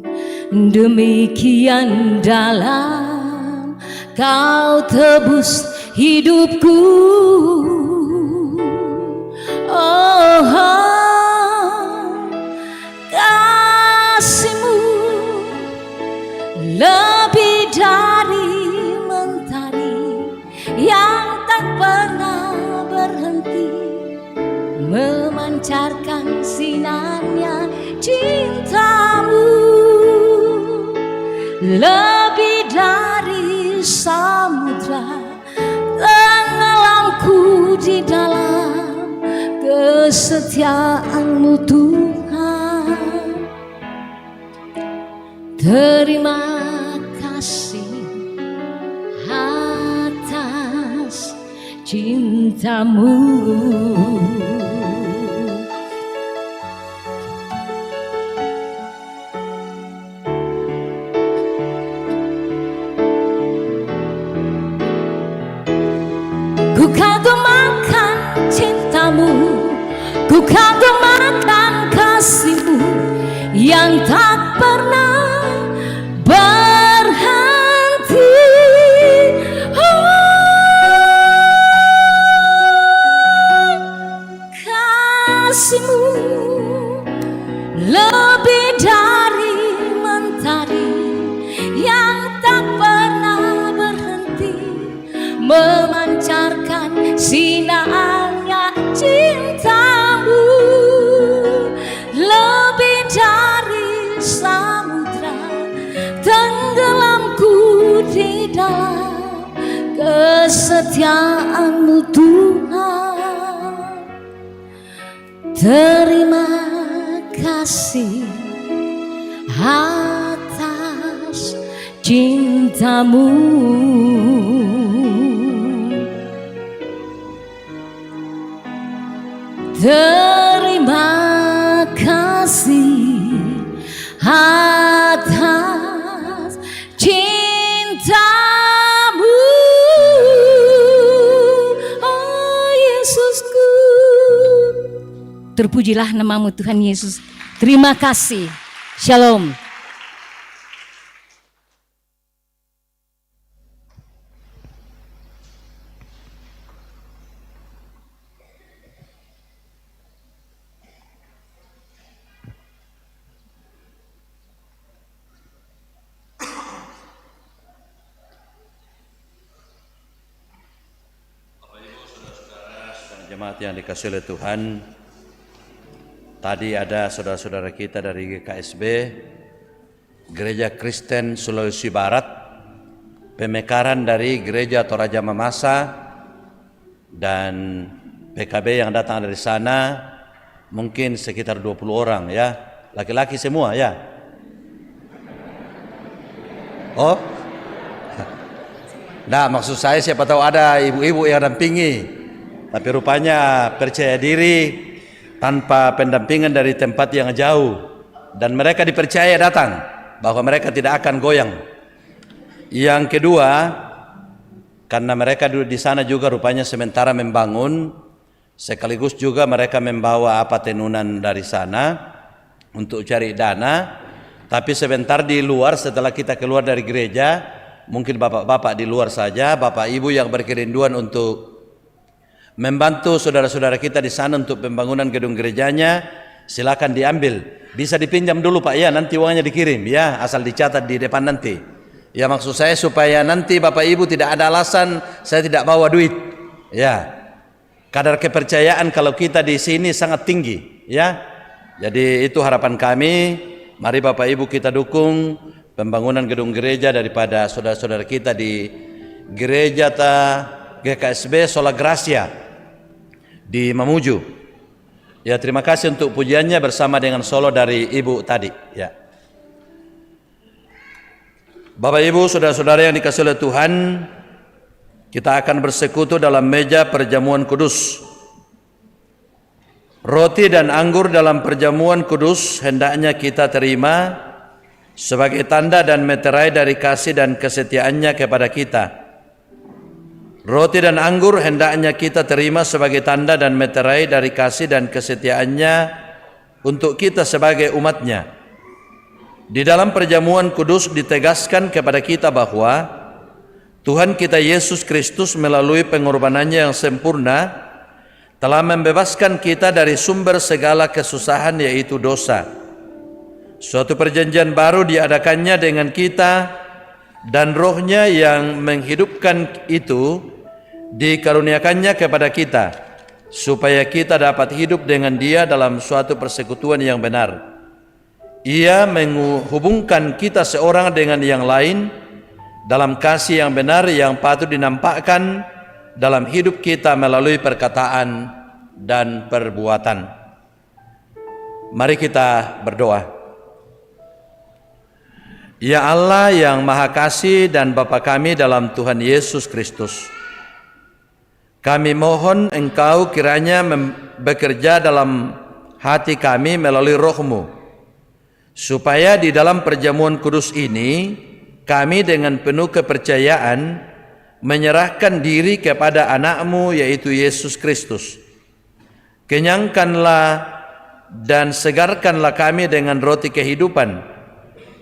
demikian dalam Kau tebus hidupku. Oh, kasih-Mu lebih dari mentari yang tak pernah berhenti, memancarkan sinarnya cinta-Mu lebih dari samudra, tenggelamku di dalam kesetiaan-Mu Tuhan. Terima kasih atas cinta-Mu. Ku kagumkan cinta-Mu, ku kagumkan kasih-Mu yang tak pernah berhenti. Kasih-Mu lebih dari mentari yang tak pernah berhenti, memancarkan sinarnya cinta-Mu lebih dari samudra, tenggelamku di dalam kesetiaan-Mu Tuhan. Terima kasih atas cinta-Mu. Terima kasih atas cinta-Mu, oh Yesusku. Terpujilah nama-Mu Tuhan Yesus. Terima kasih. Shalom. Jemaat yang dikasihi oleh Tuhan, tadi ada saudara-saudara kita dari GKSB, Gereja Kristen Sulawesi Barat, pemekaran dari Gereja Toraja Mamasa, dan PKB yang datang dari sana, mungkin sekitar 20 orang ya, laki-laki semua ya. Oh, nah maksud saya siapa tahu ada ibu-ibu yang dampingi. Tapi rupanya percaya diri tanpa pendampingan dari tempat yang jauh, dan mereka dipercaya datang bahwa mereka tidak akan goyang. Yang kedua, karena mereka di sana juga rupanya sementara membangun, sekaligus juga mereka membawa tenunan dari sana untuk cari dana. Tapi sebentar di luar, setelah kita keluar dari gereja, mungkin bapak-bapak di luar saja, bapak ibu yang berkerinduan untuk membantu saudara-saudara kita di sana untuk pembangunan gedung gerejanya, silakan diambil. Bisa dipinjam dulu Pak ya, nanti uangnya dikirim ya, asal dicatat di depan nanti. Ya, maksud saya supaya nanti bapak ibu tidak ada alasan saya tidak bawa duit. Ya, kadar kepercayaan kalau kita di sini sangat tinggi ya. Jadi itu harapan kami. Mari bapak ibu kita dukung pembangunan gedung gereja daripada saudara-saudara kita di gereja GKSB Sola Gracia di Mamuju. Ya, terima kasih untuk pujiannya bersama dengan solo dari ibu tadi ya. Bapak ibu saudara-saudara yang dikasihi oleh Tuhan, kita akan bersekutu dalam meja perjamuan kudus. Roti dan anggur dalam perjamuan kudus hendaknya kita terima sebagai tanda dan meterai dari kasih dan kesetiaannya kepada kita. Roti dan anggur hendaknya kita terima sebagai tanda dan meterai dari kasih dan kesetiaannya untuk kita sebagai umatnya. Di dalam perjamuan kudus ditegaskan kepada kita bahwa Tuhan kita Yesus Kristus melalui pengorbanannya yang sempurna telah membebaskan kita dari sumber segala kesusahan, yaitu dosa. Suatu perjanjian baru diadakannya dengan kita, dan Roh-Nya yang menghidupkan itu dikaruniakannya kepada kita, supaya kita dapat hidup dengan Dia dalam suatu persekutuan yang benar. Ia menghubungkan kita seorang dengan yang lain dalam kasih yang benar yang patut dinampakkan dalam hidup kita melalui perkataan dan perbuatan. Mari kita berdoa. Ya Allah yang Maha Kasih dan Bapa kami dalam Tuhan Yesus Kristus, kami mohon Engkau kiranya bekerja dalam hati kami melalui Roh-Mu, supaya di dalam perjamuan kudus ini kami dengan penuh kepercayaan menyerahkan diri kepada anak-Mu, yaitu Yesus Kristus. Kenyangkanlah dan segarkanlah kami dengan roti kehidupan,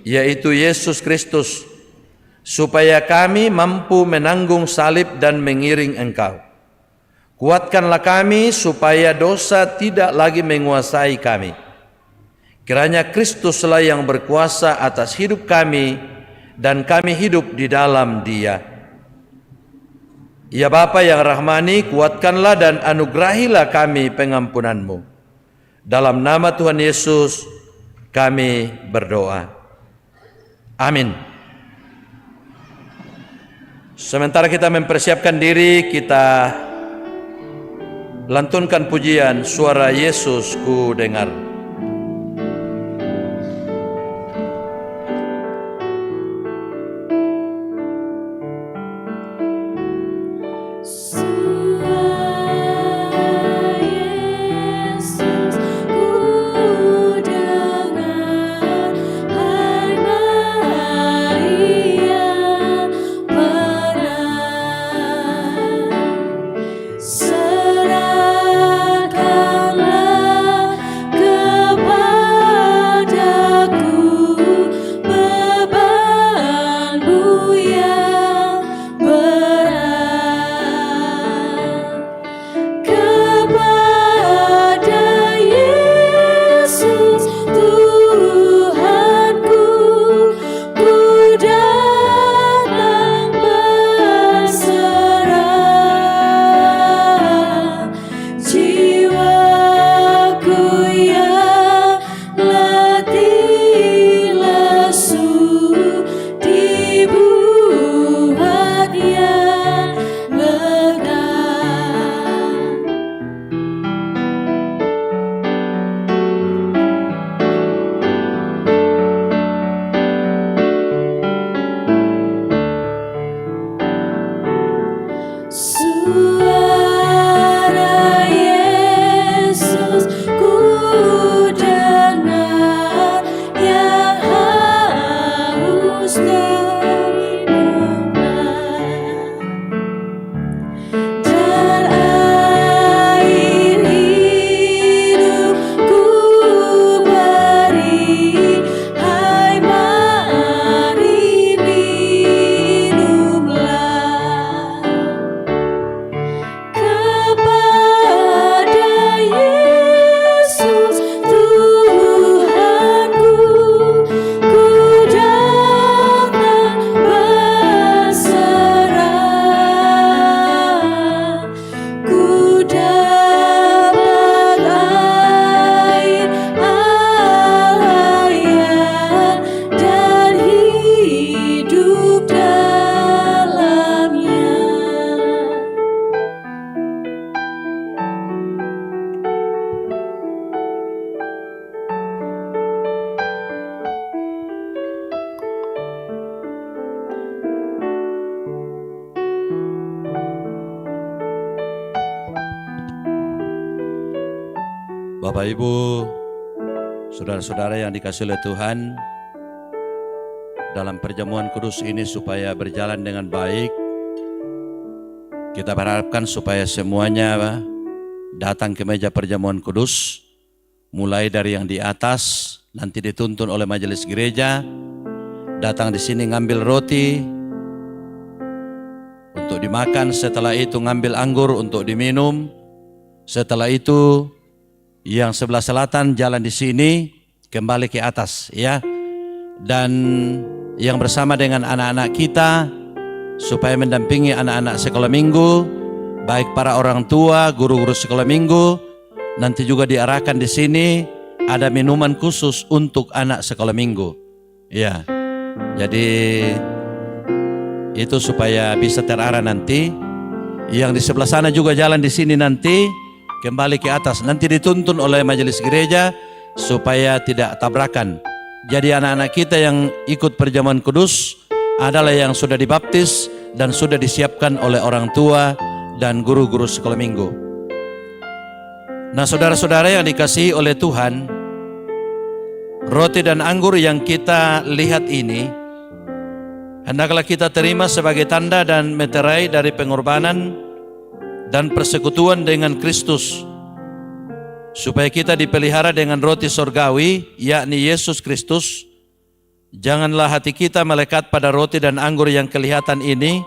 yaitu Yesus Kristus, supaya kami mampu menanggung salib dan mengiring Engkau. Kuatkanlah kami supaya dosa tidak lagi menguasai kami. Kiranya Kristuslah yang berkuasa atas hidup kami dan kami hidup di dalam Dia. Ya Bapa yang rahmani, kuatkanlah dan anugerahilah kami pengampunan-Mu. Dalam nama Tuhan Yesus kami berdoa. Amin. Sementara kita mempersiapkan diri, kita lantunkan pujian Suara Yesus Ku Dengar. Serahkanlah Bapak Ibu, saudara-saudara yang dikasihi oleh Tuhan, dalam perjamuan kudus ini supaya berjalan dengan baik, kita berharapkan supaya semuanya datang ke meja perjamuan kudus, mulai dari yang di atas, nanti dituntun oleh majelis gereja, datang di sini ngambil roti untuk dimakan, setelah itu ngambil anggur untuk diminum, setelah itu yang sebelah selatan jalan di sini kembali ke atas ya, dan yang bersama dengan anak-anak kita supaya mendampingi anak-anak sekolah minggu, baik para orang tua, guru-guru sekolah minggu, nanti juga diarahkan di sini ada minuman khusus untuk anak sekolah minggu ya. Jadi itu supaya bisa terarah nanti. Yang di sebelah sana juga jalan di sini nanti kembali ke atas. Nanti dituntun oleh majelis gereja supaya tidak tabrakan. Jadi anak-anak kita yang ikut perjamuan kudus adalah yang sudah dibaptis dan sudah disiapkan oleh orang tua dan guru-guru sekolah minggu. Nah, saudara-saudara yang dikasihi oleh Tuhan, roti dan anggur yang kita lihat ini hendaklah kita terima sebagai tanda dan meterai dari pengorbanan dan persekutuan dengan Kristus, supaya kita dipelihara dengan roti sorgawi, yakni Yesus Kristus. Janganlah hati kita melekat pada roti dan anggur yang kelihatan ini,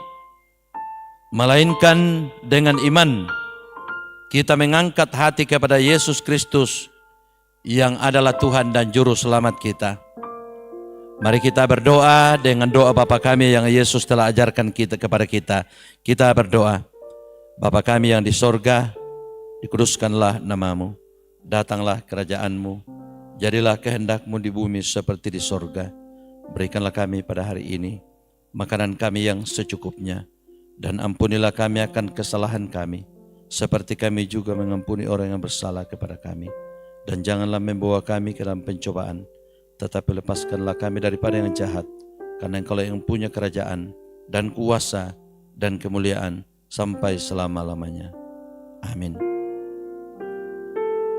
melainkan dengan iman kita mengangkat hati kepada Yesus Kristus yang adalah Tuhan dan Juru Selamat kita. Mari kita berdoa dengan doa Bapa kami yang Yesus telah ajarkan kita kepada kita. Kita berdoa. Bapa kami yang di sorga, dikuduskanlah namamu, datanglah kerajaanmu, jadilah kehendak-Mu di bumi seperti di sorga. Berikanlah kami pada hari ini makanan kami yang secukupnya, dan ampunilah kami akan kesalahan kami, seperti kami juga mengampuni orang yang bersalah kepada kami. Dan janganlah membawa kami ke dalam pencobaan, tetapi lepaskanlah kami daripada yang jahat, karena Engkau yang punya kerajaan dan kuasa dan kemuliaan sampai selama-lamanya. Amin.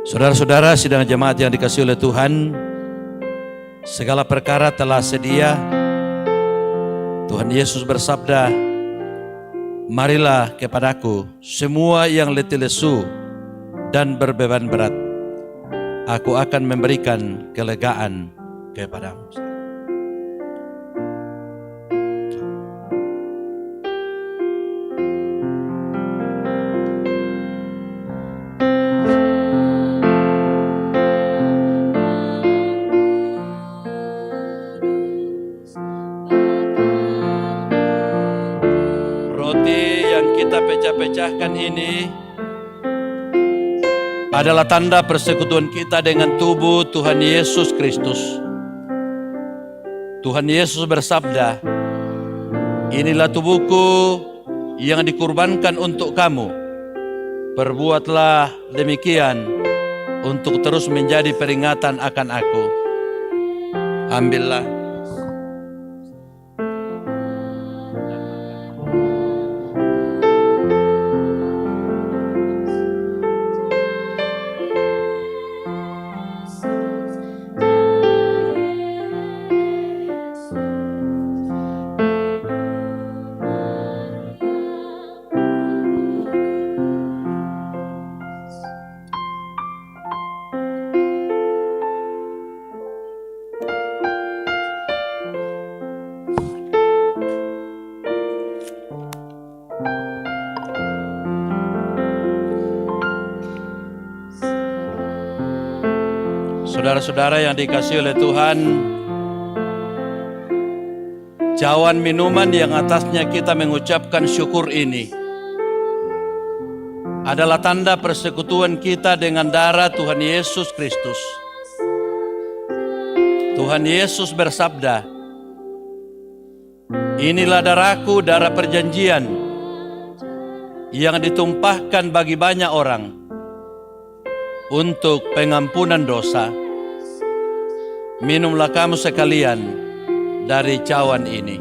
Saudara-saudara sidang jemaat yang dikasihi oleh Tuhan, segala perkara telah sedia. Tuhan Yesus bersabda, marilah kepadaku semua yang letih lesu dan berbeban berat, aku akan memberikan kelegaan kepadamu. Roti yang kita pecah-pecahkan ini adalah tanda persekutuan kita dengan tubuh Tuhan Yesus Kristus. Tuhan Yesus bersabda, inilah tubuhku yang dikurbankan untuk kamu. Perbuatlah demikian untuk terus menjadi peringatan akan aku. Ambillah. Saudara-saudara yang dikasihi oleh Tuhan, cawan minuman yang atasnya kita mengucapkan syukur ini adalah tanda persekutuan kita dengan darah Tuhan Yesus Kristus. Tuhan Yesus bersabda, inilah darahku, darah perjanjian yang ditumpahkan bagi banyak orang untuk pengampunan dosa. Minumlah kamu sekalian dari cawan ini.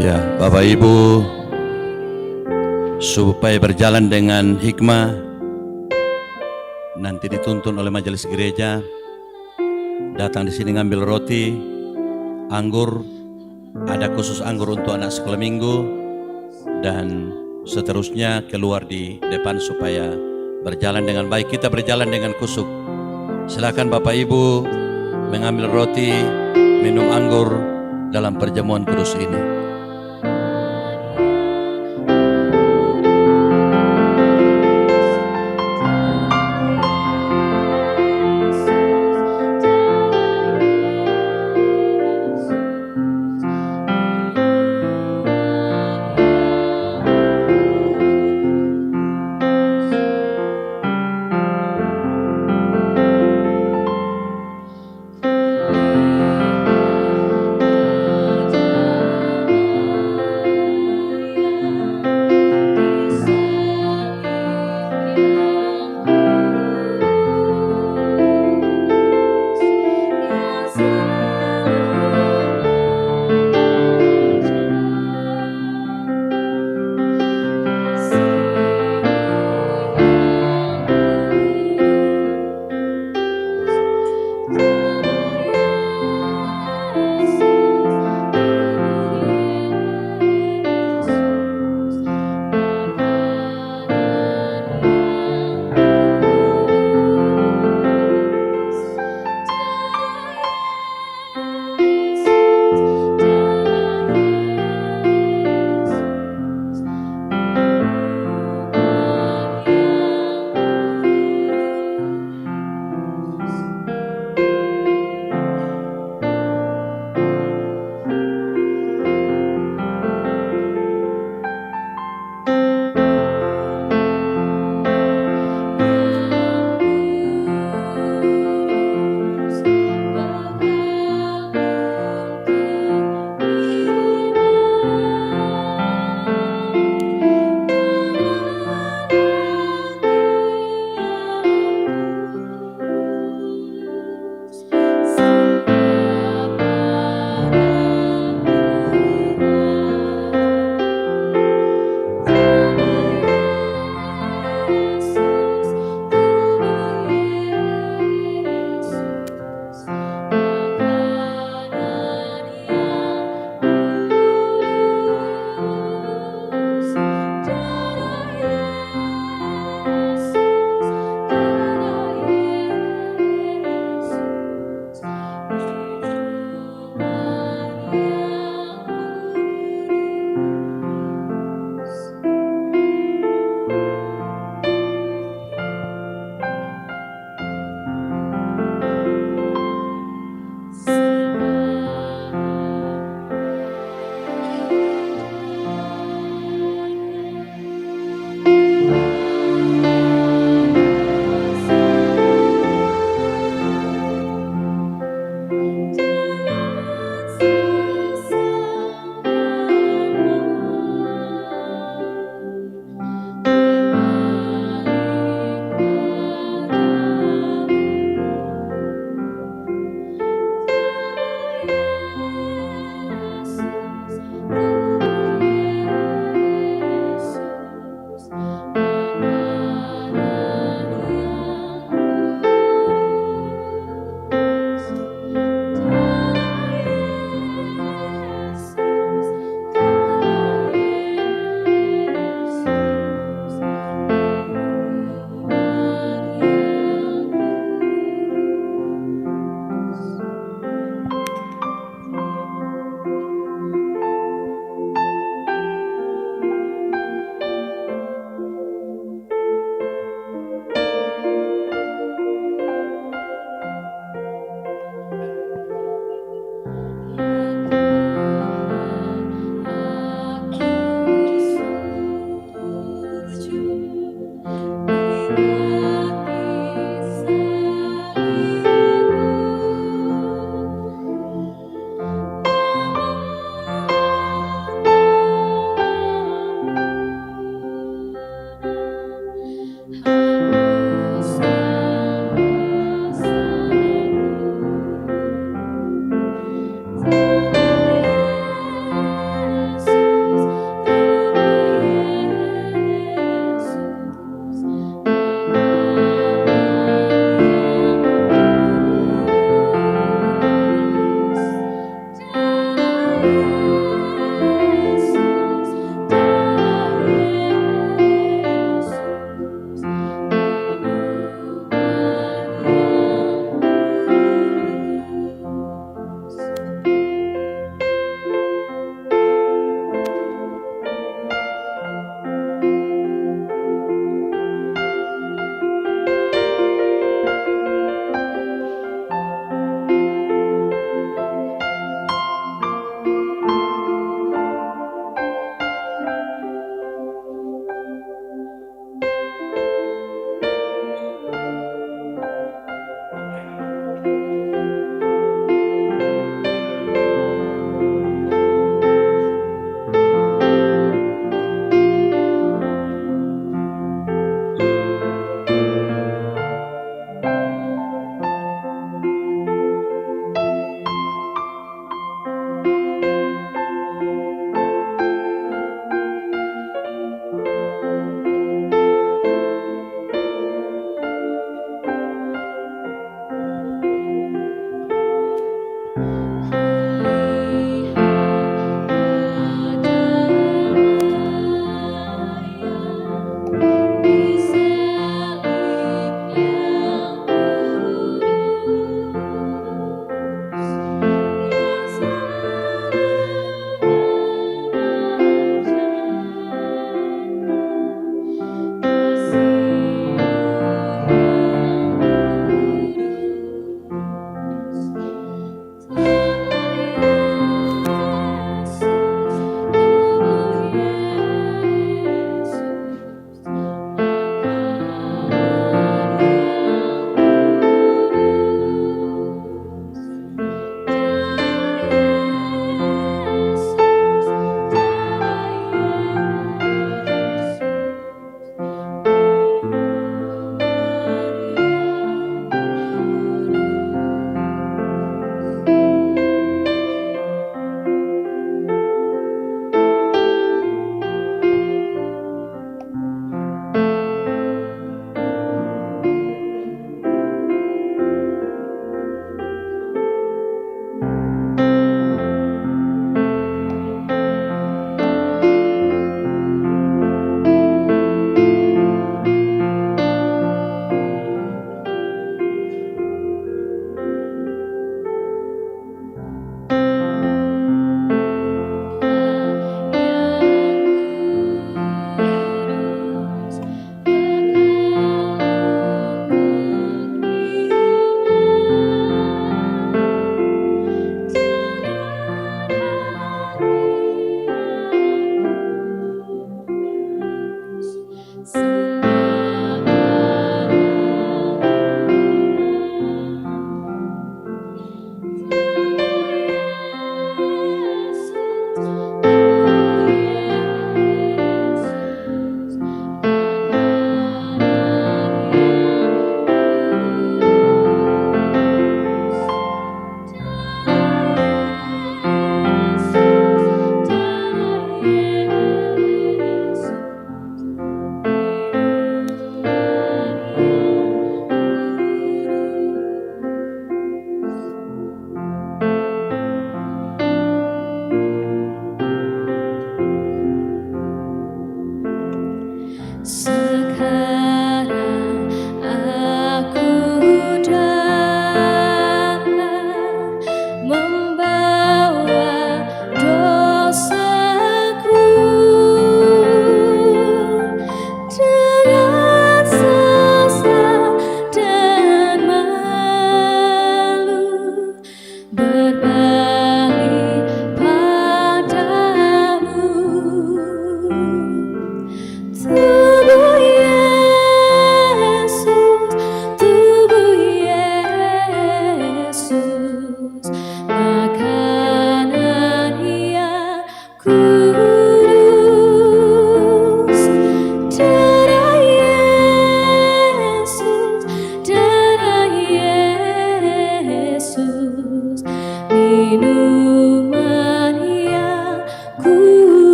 Ya, Bapak Ibu, supaya berjalan dengan hikmah, nanti dituntun oleh majelis gereja, datang di sini ngambil roti, anggur, ada khusus anggur untuk anak sekolah minggu, dan seterusnya keluar di depan supaya berjalan dengan baik. Kita berjalan dengan kusuk. Silakan Bapak Ibu mengambil roti, minum anggur dalam perjamuan kudus ini.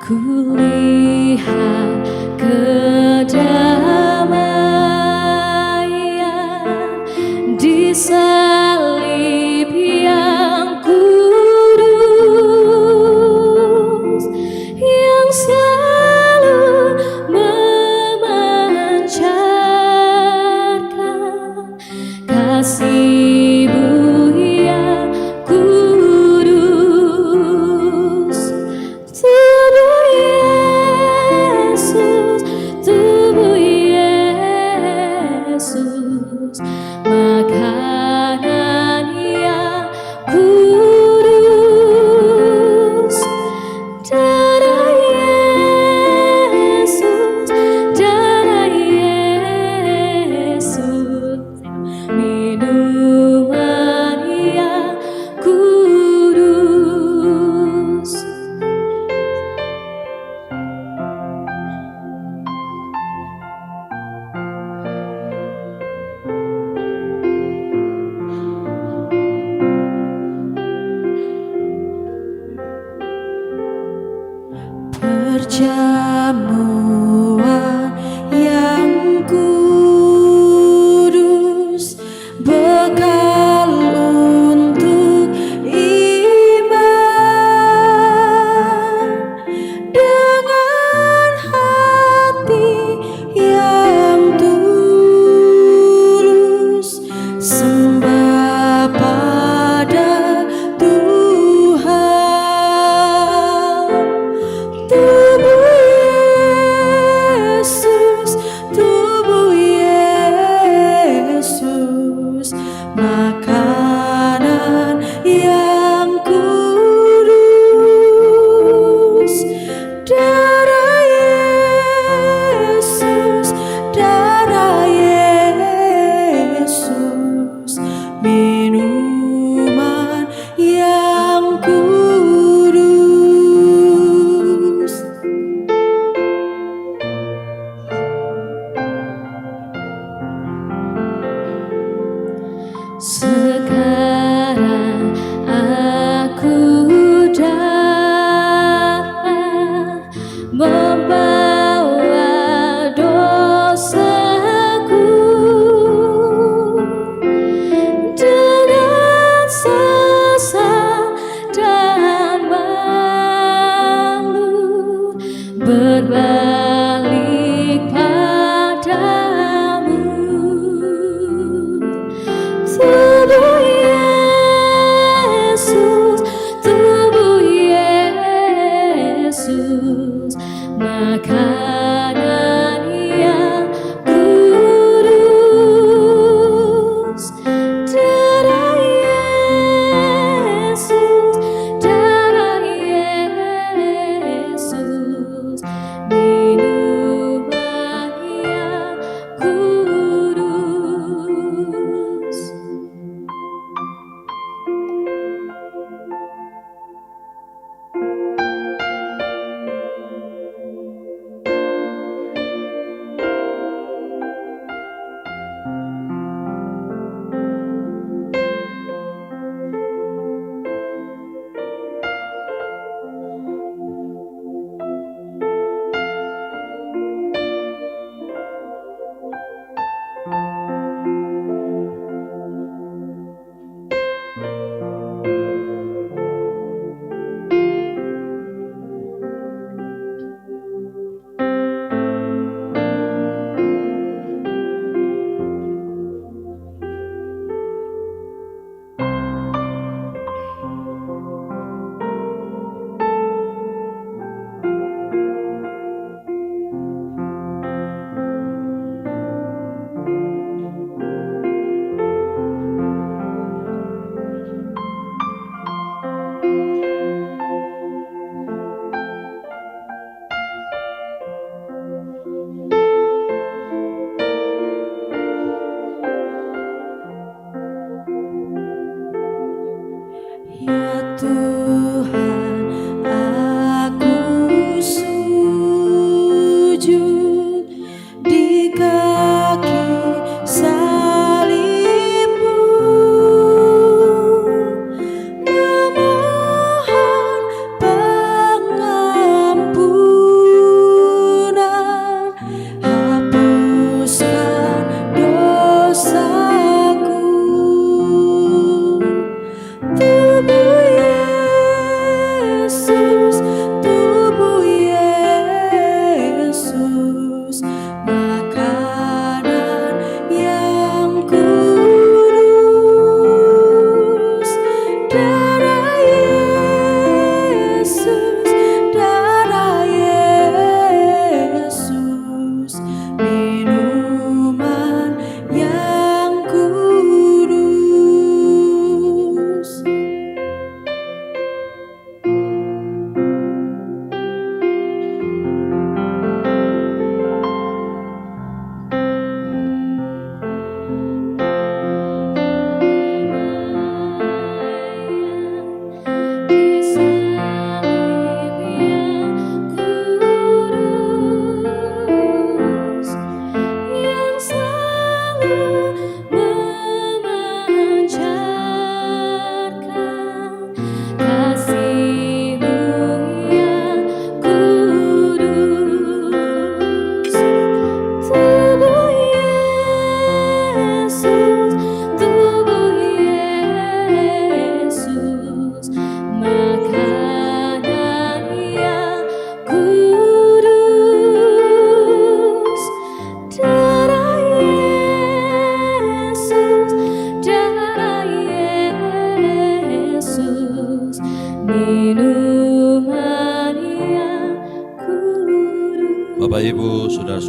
kulihat kedamaian di salib yang kudus, yang selalu memancarkan kasih-Mu yang kudus. Tubuh Yesus, tubuh Yesus, makanan yang kudus. Darah Yesus, darah Yesus, minuman yang kudus. Perjamuan yang kudus, bekal untuk iman, dengan hati yang tulus, sembah pada Tuhan. Tubuh Yesus, tubuh Yesus, makanan yang kudus. Darah Yesus, darah Yesus, minuman yang kudus. Sekarang aku datang membawa dosaku, dengan sesal dan malu berbalik padamu. Tubuh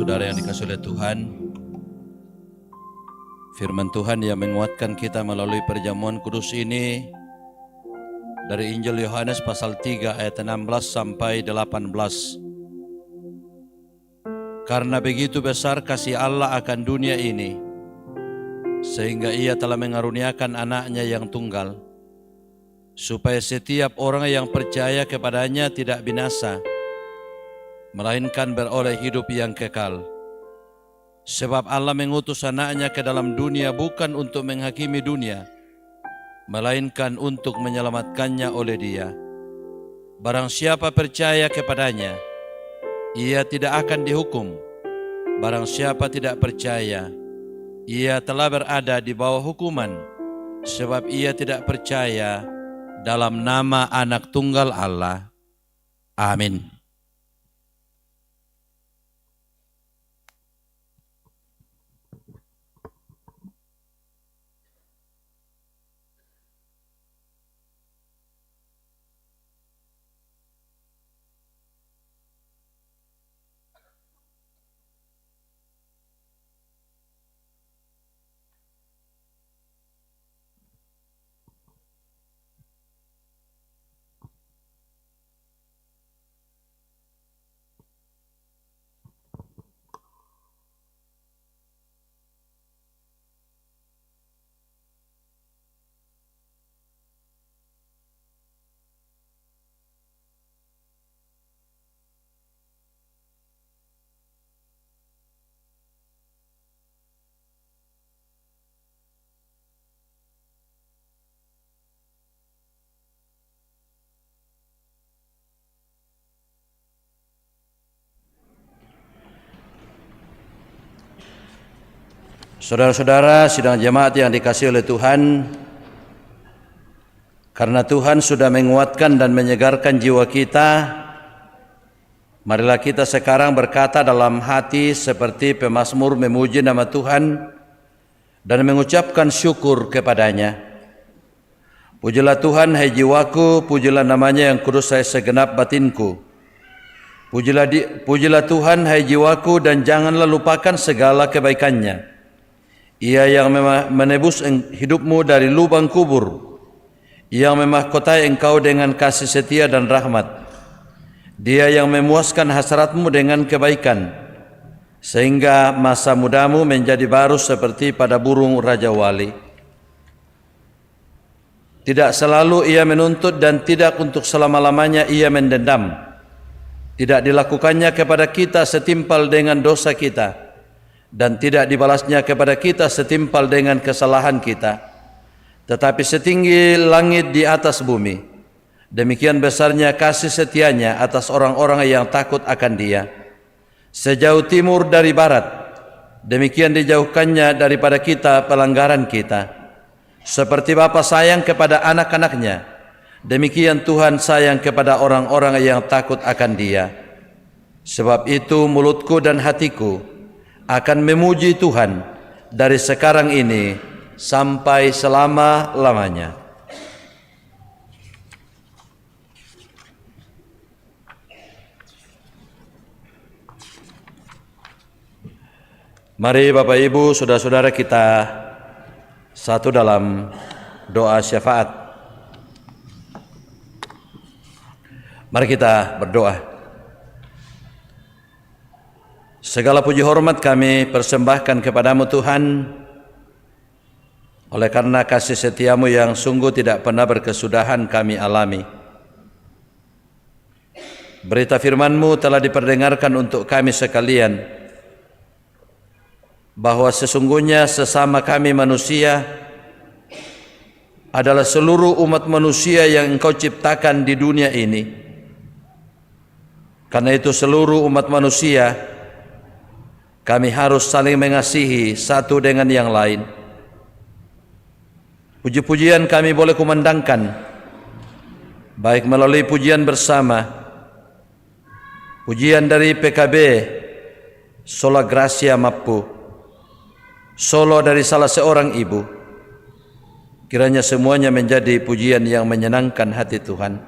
saudara-saudara yang dikasihi oleh Tuhan, firman Tuhan yang menguatkan kita melalui perjamuan kudus ini dari Injil Yohanes pasal 3 ayat 16 sampai 18. Karena begitu besar kasih Allah akan dunia ini, sehingga Ia telah mengaruniakan anaknya yang tunggal, supaya setiap orang yang percaya kepadanya tidak binasa, melainkan beroleh hidup yang kekal. Sebab Allah mengutus anaknya ke dalam dunia bukan untuk menghakimi dunia, melainkan untuk menyelamatkannya oleh Dia. Barang siapa percaya kepadanya, ia tidak akan dihukum. Barang siapa tidak percaya, ia telah berada di bawah hukuman, sebab ia tidak percaya dalam nama Anak Tunggal Allah. Amin. Saudara-saudara sidang jemaat yang dikasihi oleh Tuhan, karena Tuhan sudah menguatkan dan menyegarkan jiwa kita, marilah kita sekarang berkata dalam hati seperti pemazmur memuji nama Tuhan dan mengucapkan syukur kepadanya. Pujilah Tuhan hai jiwaku, pujilah namanya yang kudus hai segenap batinku. Pujilah Tuhan hai jiwaku dan janganlah lupakan segala kebaikannya. Ia yang menebus hidupmu dari lubang kubur, yang memahkotai engkau dengan kasih setia dan rahmat. Dia yang memuaskan hasratmu dengan kebaikan, sehingga masa mudamu menjadi baru seperti pada burung Raja Wali. Tidak selalu Ia menuntut dan tidak untuk selama-lamanya Ia mendendam. Tidak dilakukannya kepada kita setimpal dengan dosa kita, dan tidak dibalasnya kepada kita setimpal dengan kesalahan kita. Tetapi setinggi langit di atas bumi, demikian besarnya kasih setianya atas orang-orang yang takut akan Dia. Sejauh timur dari barat, demikian dijauhkannya daripada kita pelanggaran kita. Seperti Bapa sayang kepada anak-anaknya, demikian Tuhan sayang kepada orang-orang yang takut akan Dia. Sebab itu mulutku dan hatiku akan memuji Tuhan dari sekarang ini sampai selama-lamanya. Mari Bapak Ibu, saudara-saudara kita satu dalam doa syafaat. Mari kita berdoa. Segala puji hormat kami persembahkan kepadamu Tuhan, oleh karena kasih setiamu yang sungguh tidak pernah berkesudahan kami alami. Berita firman-Mu telah diperdengarkan untuk kami sekalian, bahwa sesungguhnya sesama kami manusia adalah seluruh umat manusia yang Engkau ciptakan di dunia ini. Karena itu seluruh umat manusia, kami harus saling mengasihi satu dengan yang lain. Puji-pujian kami boleh kumandangkan, baik melalui pujian bersama, pujian dari PKB, Sola Gracia Mapu, solo dari salah seorang ibu. Kiranya semuanya menjadi pujian yang menyenangkan hati Tuhan.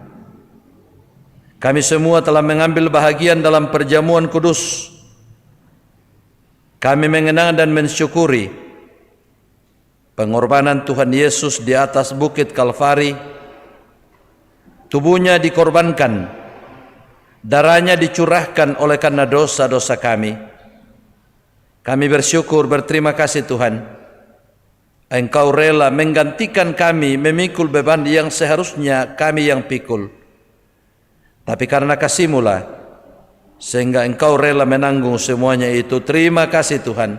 Kami semua telah mengambil bahagian dalam perjamuan kudus, kami mengenang dan mensyukuri pengorbanan Tuhan Yesus di atas bukit Kalvari. Tubuhnya dikorbankan, darahnya dicurahkan oleh karena dosa-dosa kami. Kami bersyukur, berterima kasih Tuhan, Engkau rela menggantikan kami memikul beban yang seharusnya kami yang pikul. Tapi karena kasih-Mu lah, sehingga Engkau rela menanggung semuanya itu. Terima kasih Tuhan.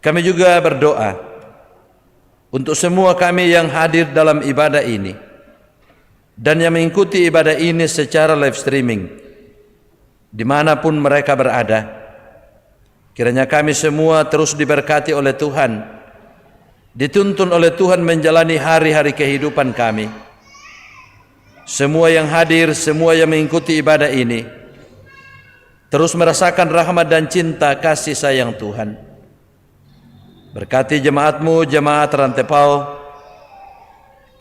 Kami juga berdoa untuk semua kami yang hadir dalam ibadah ini dan yang mengikuti ibadah ini secara live streaming dimanapun mereka berada. Kiranya kami semua terus diberkati oleh Tuhan, dituntun oleh Tuhan menjalani hari-hari kehidupan kami. Semua yang hadir, semua yang mengikuti ibadah ini terus merasakan rahmat dan cinta kasih sayang Tuhan. Berkati jemaat-Mu, jemaat Rantepao,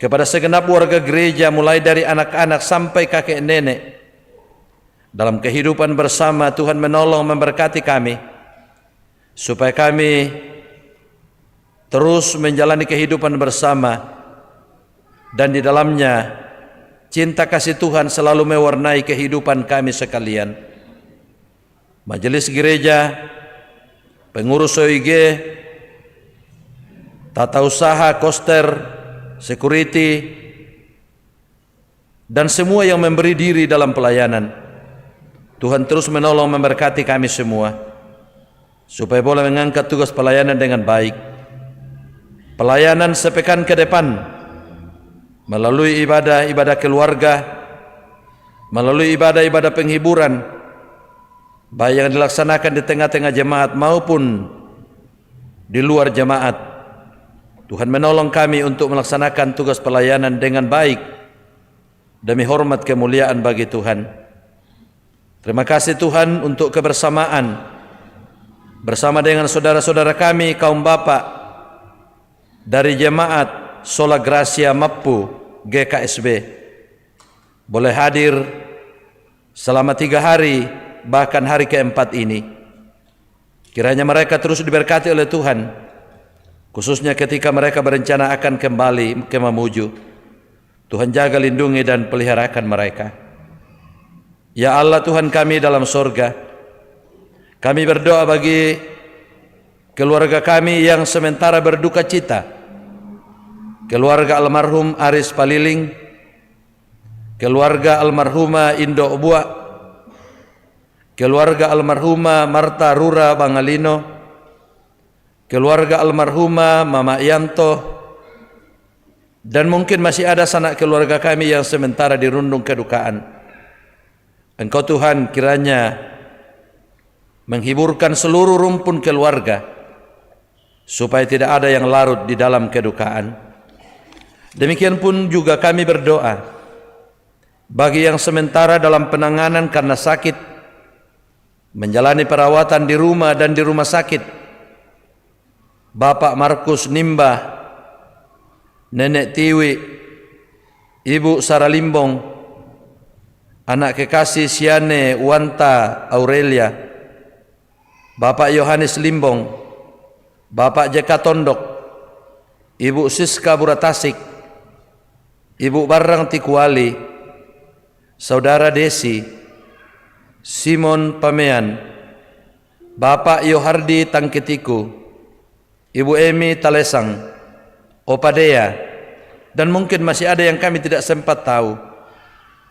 kepada segenap warga gereja mulai dari anak-anak sampai kakek nenek. Dalam kehidupan bersama Tuhan menolong memberkati kami, supaya kami terus menjalani kehidupan bersama dan di dalamnya cinta kasih Tuhan selalu mewarnai kehidupan kami sekalian. Majelis gereja, pengurus OIG, tata usaha, koster, security, dan semua yang memberi diri dalam pelayanan. Tuhan terus menolong memberkati kami semua, supaya boleh mengangkat tugas pelayanan dengan baik. Pelayanan sepekan ke depan, melalui ibadah-ibadah keluarga, melalui ibadah-ibadah penghiburan, baik yang dilaksanakan di tengah-tengah jemaat maupun di luar jemaat. Tuhan menolong kami untuk melaksanakan tugas pelayanan dengan baik demi hormat kemuliaan bagi Tuhan. Terima kasih Tuhan untuk kebersamaan bersama dengan saudara-saudara kami kaum bapak dari jemaat Sola Gracia Mapu GKSB boleh hadir selama 3 hari, bahkan hari keempat ini. Kiranya mereka terus diberkati oleh Tuhan, khususnya ketika mereka berencana akan kembali ke Mamuju. Tuhan jaga, lindungi, dan peliharakan mereka. Ya Allah Tuhan kami dalam sorga, kami berdoa bagi keluarga kami yang sementara berduka cita. Keluarga almarhum Aris Paliling, keluarga almarhumah Indo Obua, keluarga almarhumah Marta Rura Bangalino, keluarga almarhumah Mama Yanto, dan mungkin masih ada sanak keluarga kami yang sementara dirundung kedukaan. Engkau Tuhan kiranya menghiburkan seluruh rumpun keluarga, supaya tidak ada yang larut di dalam kedukaan. Demikian pun juga kami berdoa bagi yang sementara dalam penanganan karena sakit, menjalani perawatan di rumah dan di rumah sakit. Bapak Markus Nimba, Nenek Tiwi, Ibu Sara Limbong, anak kekasih Siane Wanta Aurelia, Bapak Yohanes Limbong, Bapak Jeka Tondok, Ibu Siska Buratasik, Ibu Barang Tikuali, Saudara Desi, Simon Pamean, Bapak Yohardi Tangketiku, Ibu Emi Talesang, Opadea, dan mungkin masih ada yang kami tidak sempat tahu.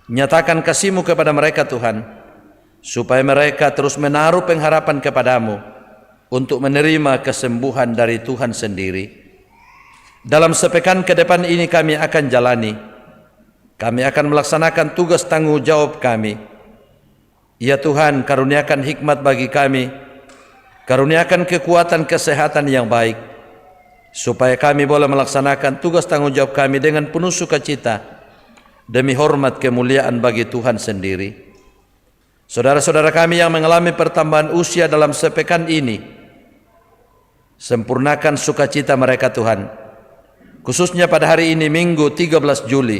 Nyatakan kasih-Mu kepada mereka Tuhan, supaya mereka terus menaruh pengharapan kepadamu untuk menerima kesembuhan dari Tuhan sendiri. Dalam sepekan ke depan ini kami akan jalani, kami akan melaksanakan tugas tanggung jawab kami. Ya Tuhan, karuniakan hikmat bagi kami, karuniakan kekuatan kesehatan yang baik, supaya kami boleh melaksanakan tugas tanggung jawab kami dengan penuh sukacita demi hormat kemuliaan bagi Tuhan sendiri. Saudara-saudara kami yang mengalami pertambahan usia dalam sepekan ini, sempurnakan sukacita mereka Tuhan. Khususnya pada hari ini Minggu 13 Juli,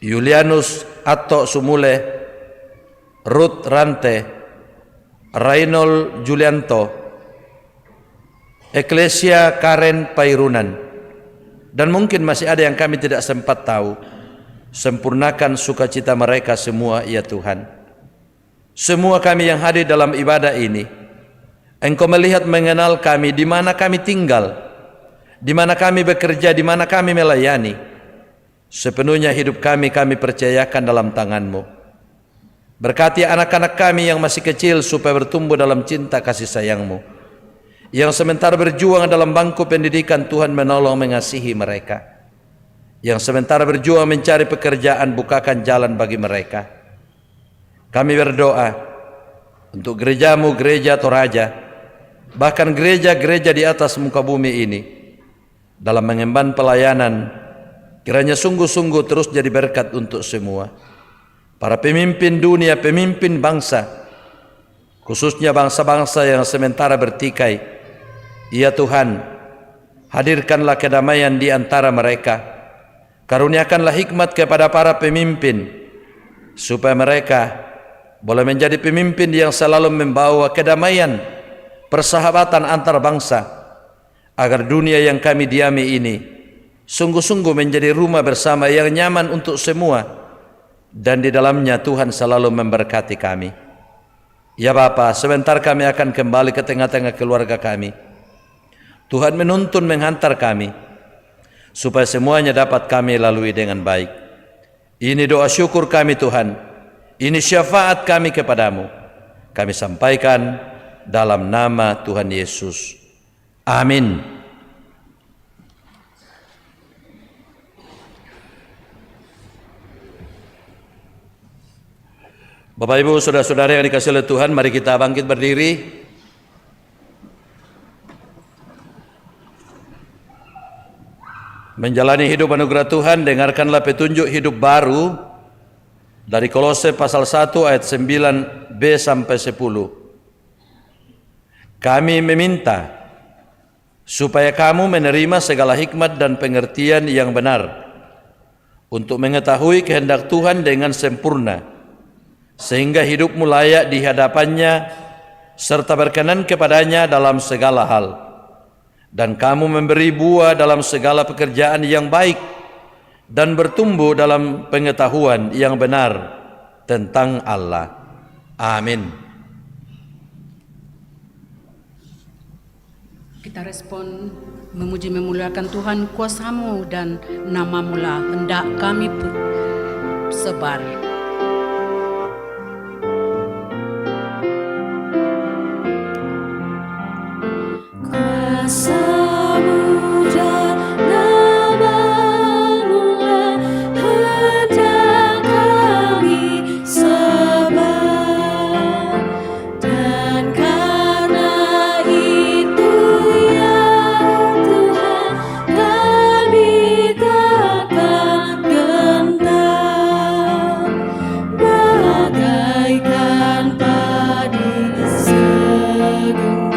Julianus Atto Sumule, Ruth Rante, Reynold Julianto, Eklesia Karen Pairunan, dan mungkin masih ada yang kami tidak sempat tahu. Sempurnakan sukacita mereka semua, ya Tuhan. Semua kami yang hadir dalam ibadah ini, Engkau melihat mengenal kami, di mana kami tinggal, di mana kami bekerja, di mana kami melayani. Sepenuhnya hidup kami percayakan dalam tangan-Mu. Berkati anak-anak kami yang masih kecil supaya bertumbuh dalam cinta kasih sayang-Mu. Yang sementara berjuang dalam bangku pendidikan, Tuhan menolong mengasihi mereka. Yang sementara berjuang mencari pekerjaan, bukakan jalan bagi mereka. Kami berdoa untuk gereja-Mu, gereja Toraja, bahkan gereja-gereja di atas muka bumi ini, dalam mengemban pelayanan, kiranya sungguh-sungguh terus jadi berkat untuk semua. Para pemimpin dunia, pemimpin bangsa, khususnya bangsa-bangsa yang sementara bertikai, ya Tuhan, hadirkanlah kedamaian di antara mereka. Karuniakanlah hikmat kepada para pemimpin, supaya mereka boleh menjadi pemimpin yang selalu membawa kedamaian, persahabatan antar bangsa, agar dunia yang kami diami ini sungguh-sungguh menjadi rumah bersama yang nyaman untuk semua, dan di dalamnya Tuhan selalu memberkati kami. Ya Bapa, sebentar kami akan kembali ke tengah-tengah keluarga kami. Tuhan menuntun menghantar kami, supaya semuanya dapat kami lalui dengan baik. Ini doa syukur kami Tuhan, ini syafaat kami kepadamu. Kami sampaikan dalam nama Tuhan Yesus. Amin. Bapak Ibu, saudara-saudara yang dikasihi oleh Tuhan, mari kita bangkit berdiri. Menjalani hidup anugerah Tuhan, dengarkanlah petunjuk hidup baru dari Kolose pasal 1 ayat 9b sampai 10. Kami meminta supaya kamu menerima segala hikmat dan pengertian yang benar untuk mengetahui kehendak Tuhan dengan sempurna, sehingga hidupmu layak di hadapannya serta berkenan kepadanya dalam segala hal, dan kamu memberi buah dalam segala pekerjaan yang baik dan bertumbuh dalam pengetahuan yang benar tentang Allah. Amin. Kita respon memuji memuliakan Tuhan, kuasa-Mu dan nama-Mu lah hendak kami sebar. Kuasa-Mu dan nama-Mu lah hendak kami sebar, dan karena itu ya Tuhan, kami takkan gentar, bagaikan padi segenggam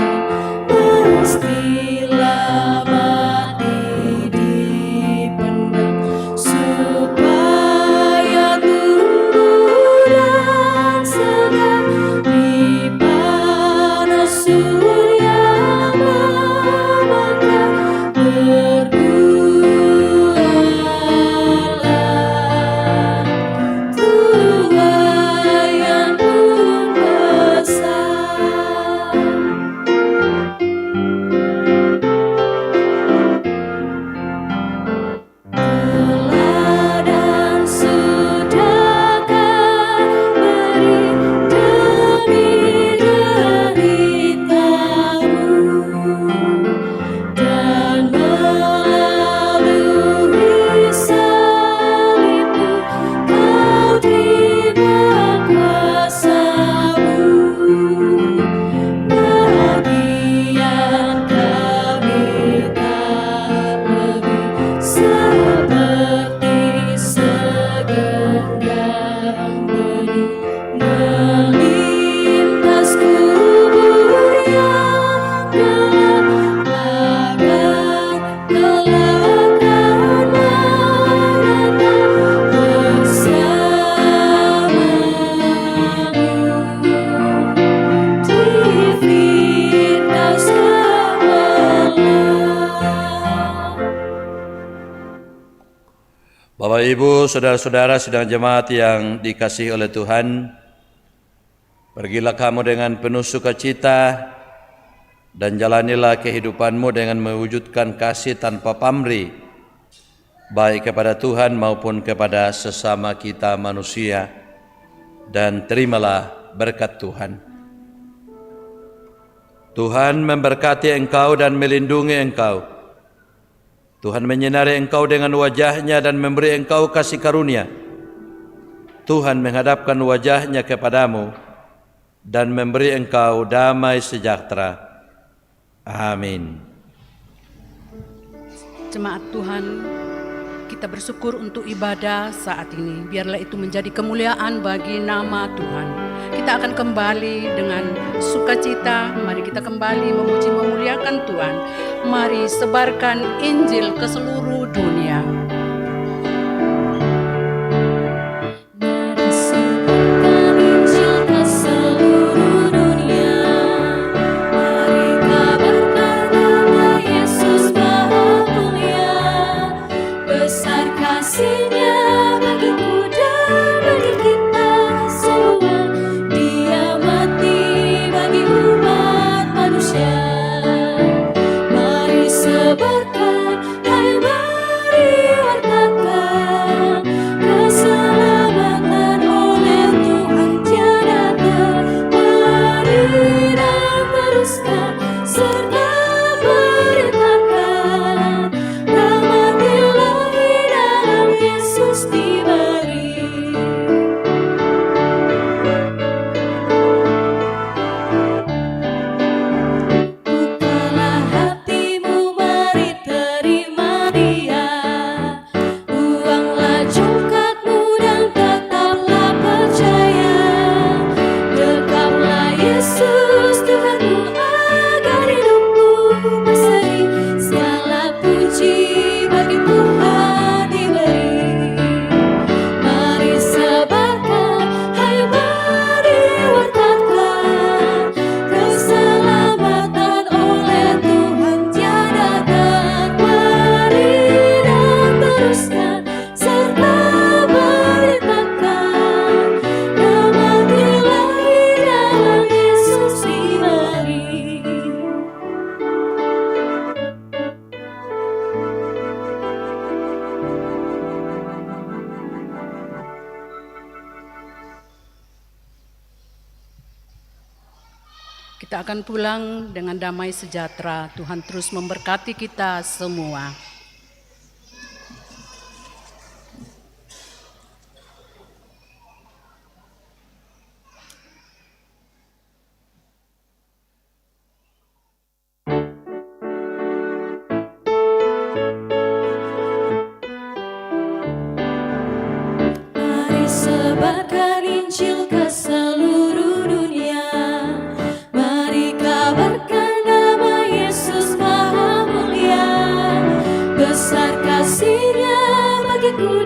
pastilah Bapak Ibu, saudara-saudara sidang jemaat yang dikasihi oleh Tuhan, pergilah kamu dengan penuh sukacita dan jalanilah kehidupanmu dengan mewujudkan kasih tanpa pamrih, baik kepada Tuhan maupun kepada sesama kita manusia, dan terimalah berkat Tuhan. Tuhan memberkati engkau dan melindungi engkau. Tuhan menyinari engkau dengan wajah-Nya dan memberi engkau kasih karunia. Tuhan menghadapkan wajah-Nya kepadamu dan memberi engkau damai sejahtera. Amin. Jemaat Tuhan, kita bersyukur untuk ibadah saat ini. Biarlah itu menjadi kemuliaan bagi nama Tuhan. Kita akan kembali dengan sukacita. Mari kita kembali memuji memuliakan Tuhan. Mari sebarkan Injil ke seluruh dunia. Mari sebarkan Injil ke seluruh dunia. Mari kabarkan nama Yesus Maha Mulia. Besar kasih-Nya bagiku dan bagi kita semua. Dia mati bagi umat manusia. Mari sebarkan, hai mari wartakan keselamatan oleh Tuhan tiada terperi, dan teruskan serta beritakan rahmat Ilahi dalam Yesus diberi. Bukalah hatimu, mari terima Dia. Buanglah congkakmu dan tetaplah percaya. Dekaplah Yesus Tuhanmu agar hidupmu berseri. Segala puji bagi Tuhan diberi. Mari sebarkan, hai mari wartakan keselamatan oleh Tuhan tiada terperi, dan teruskan serta beritakan rahmat Ilahi dalam Yesus diberi. Kita akan pulang dengan damai sejahtera. Tuhan terus memberkati kita semua. Mari sebarkan Injil ke seluruh dunia. Mari kabarkan nama Yesus Maha Mulia. Besar kasih-Nya bagiku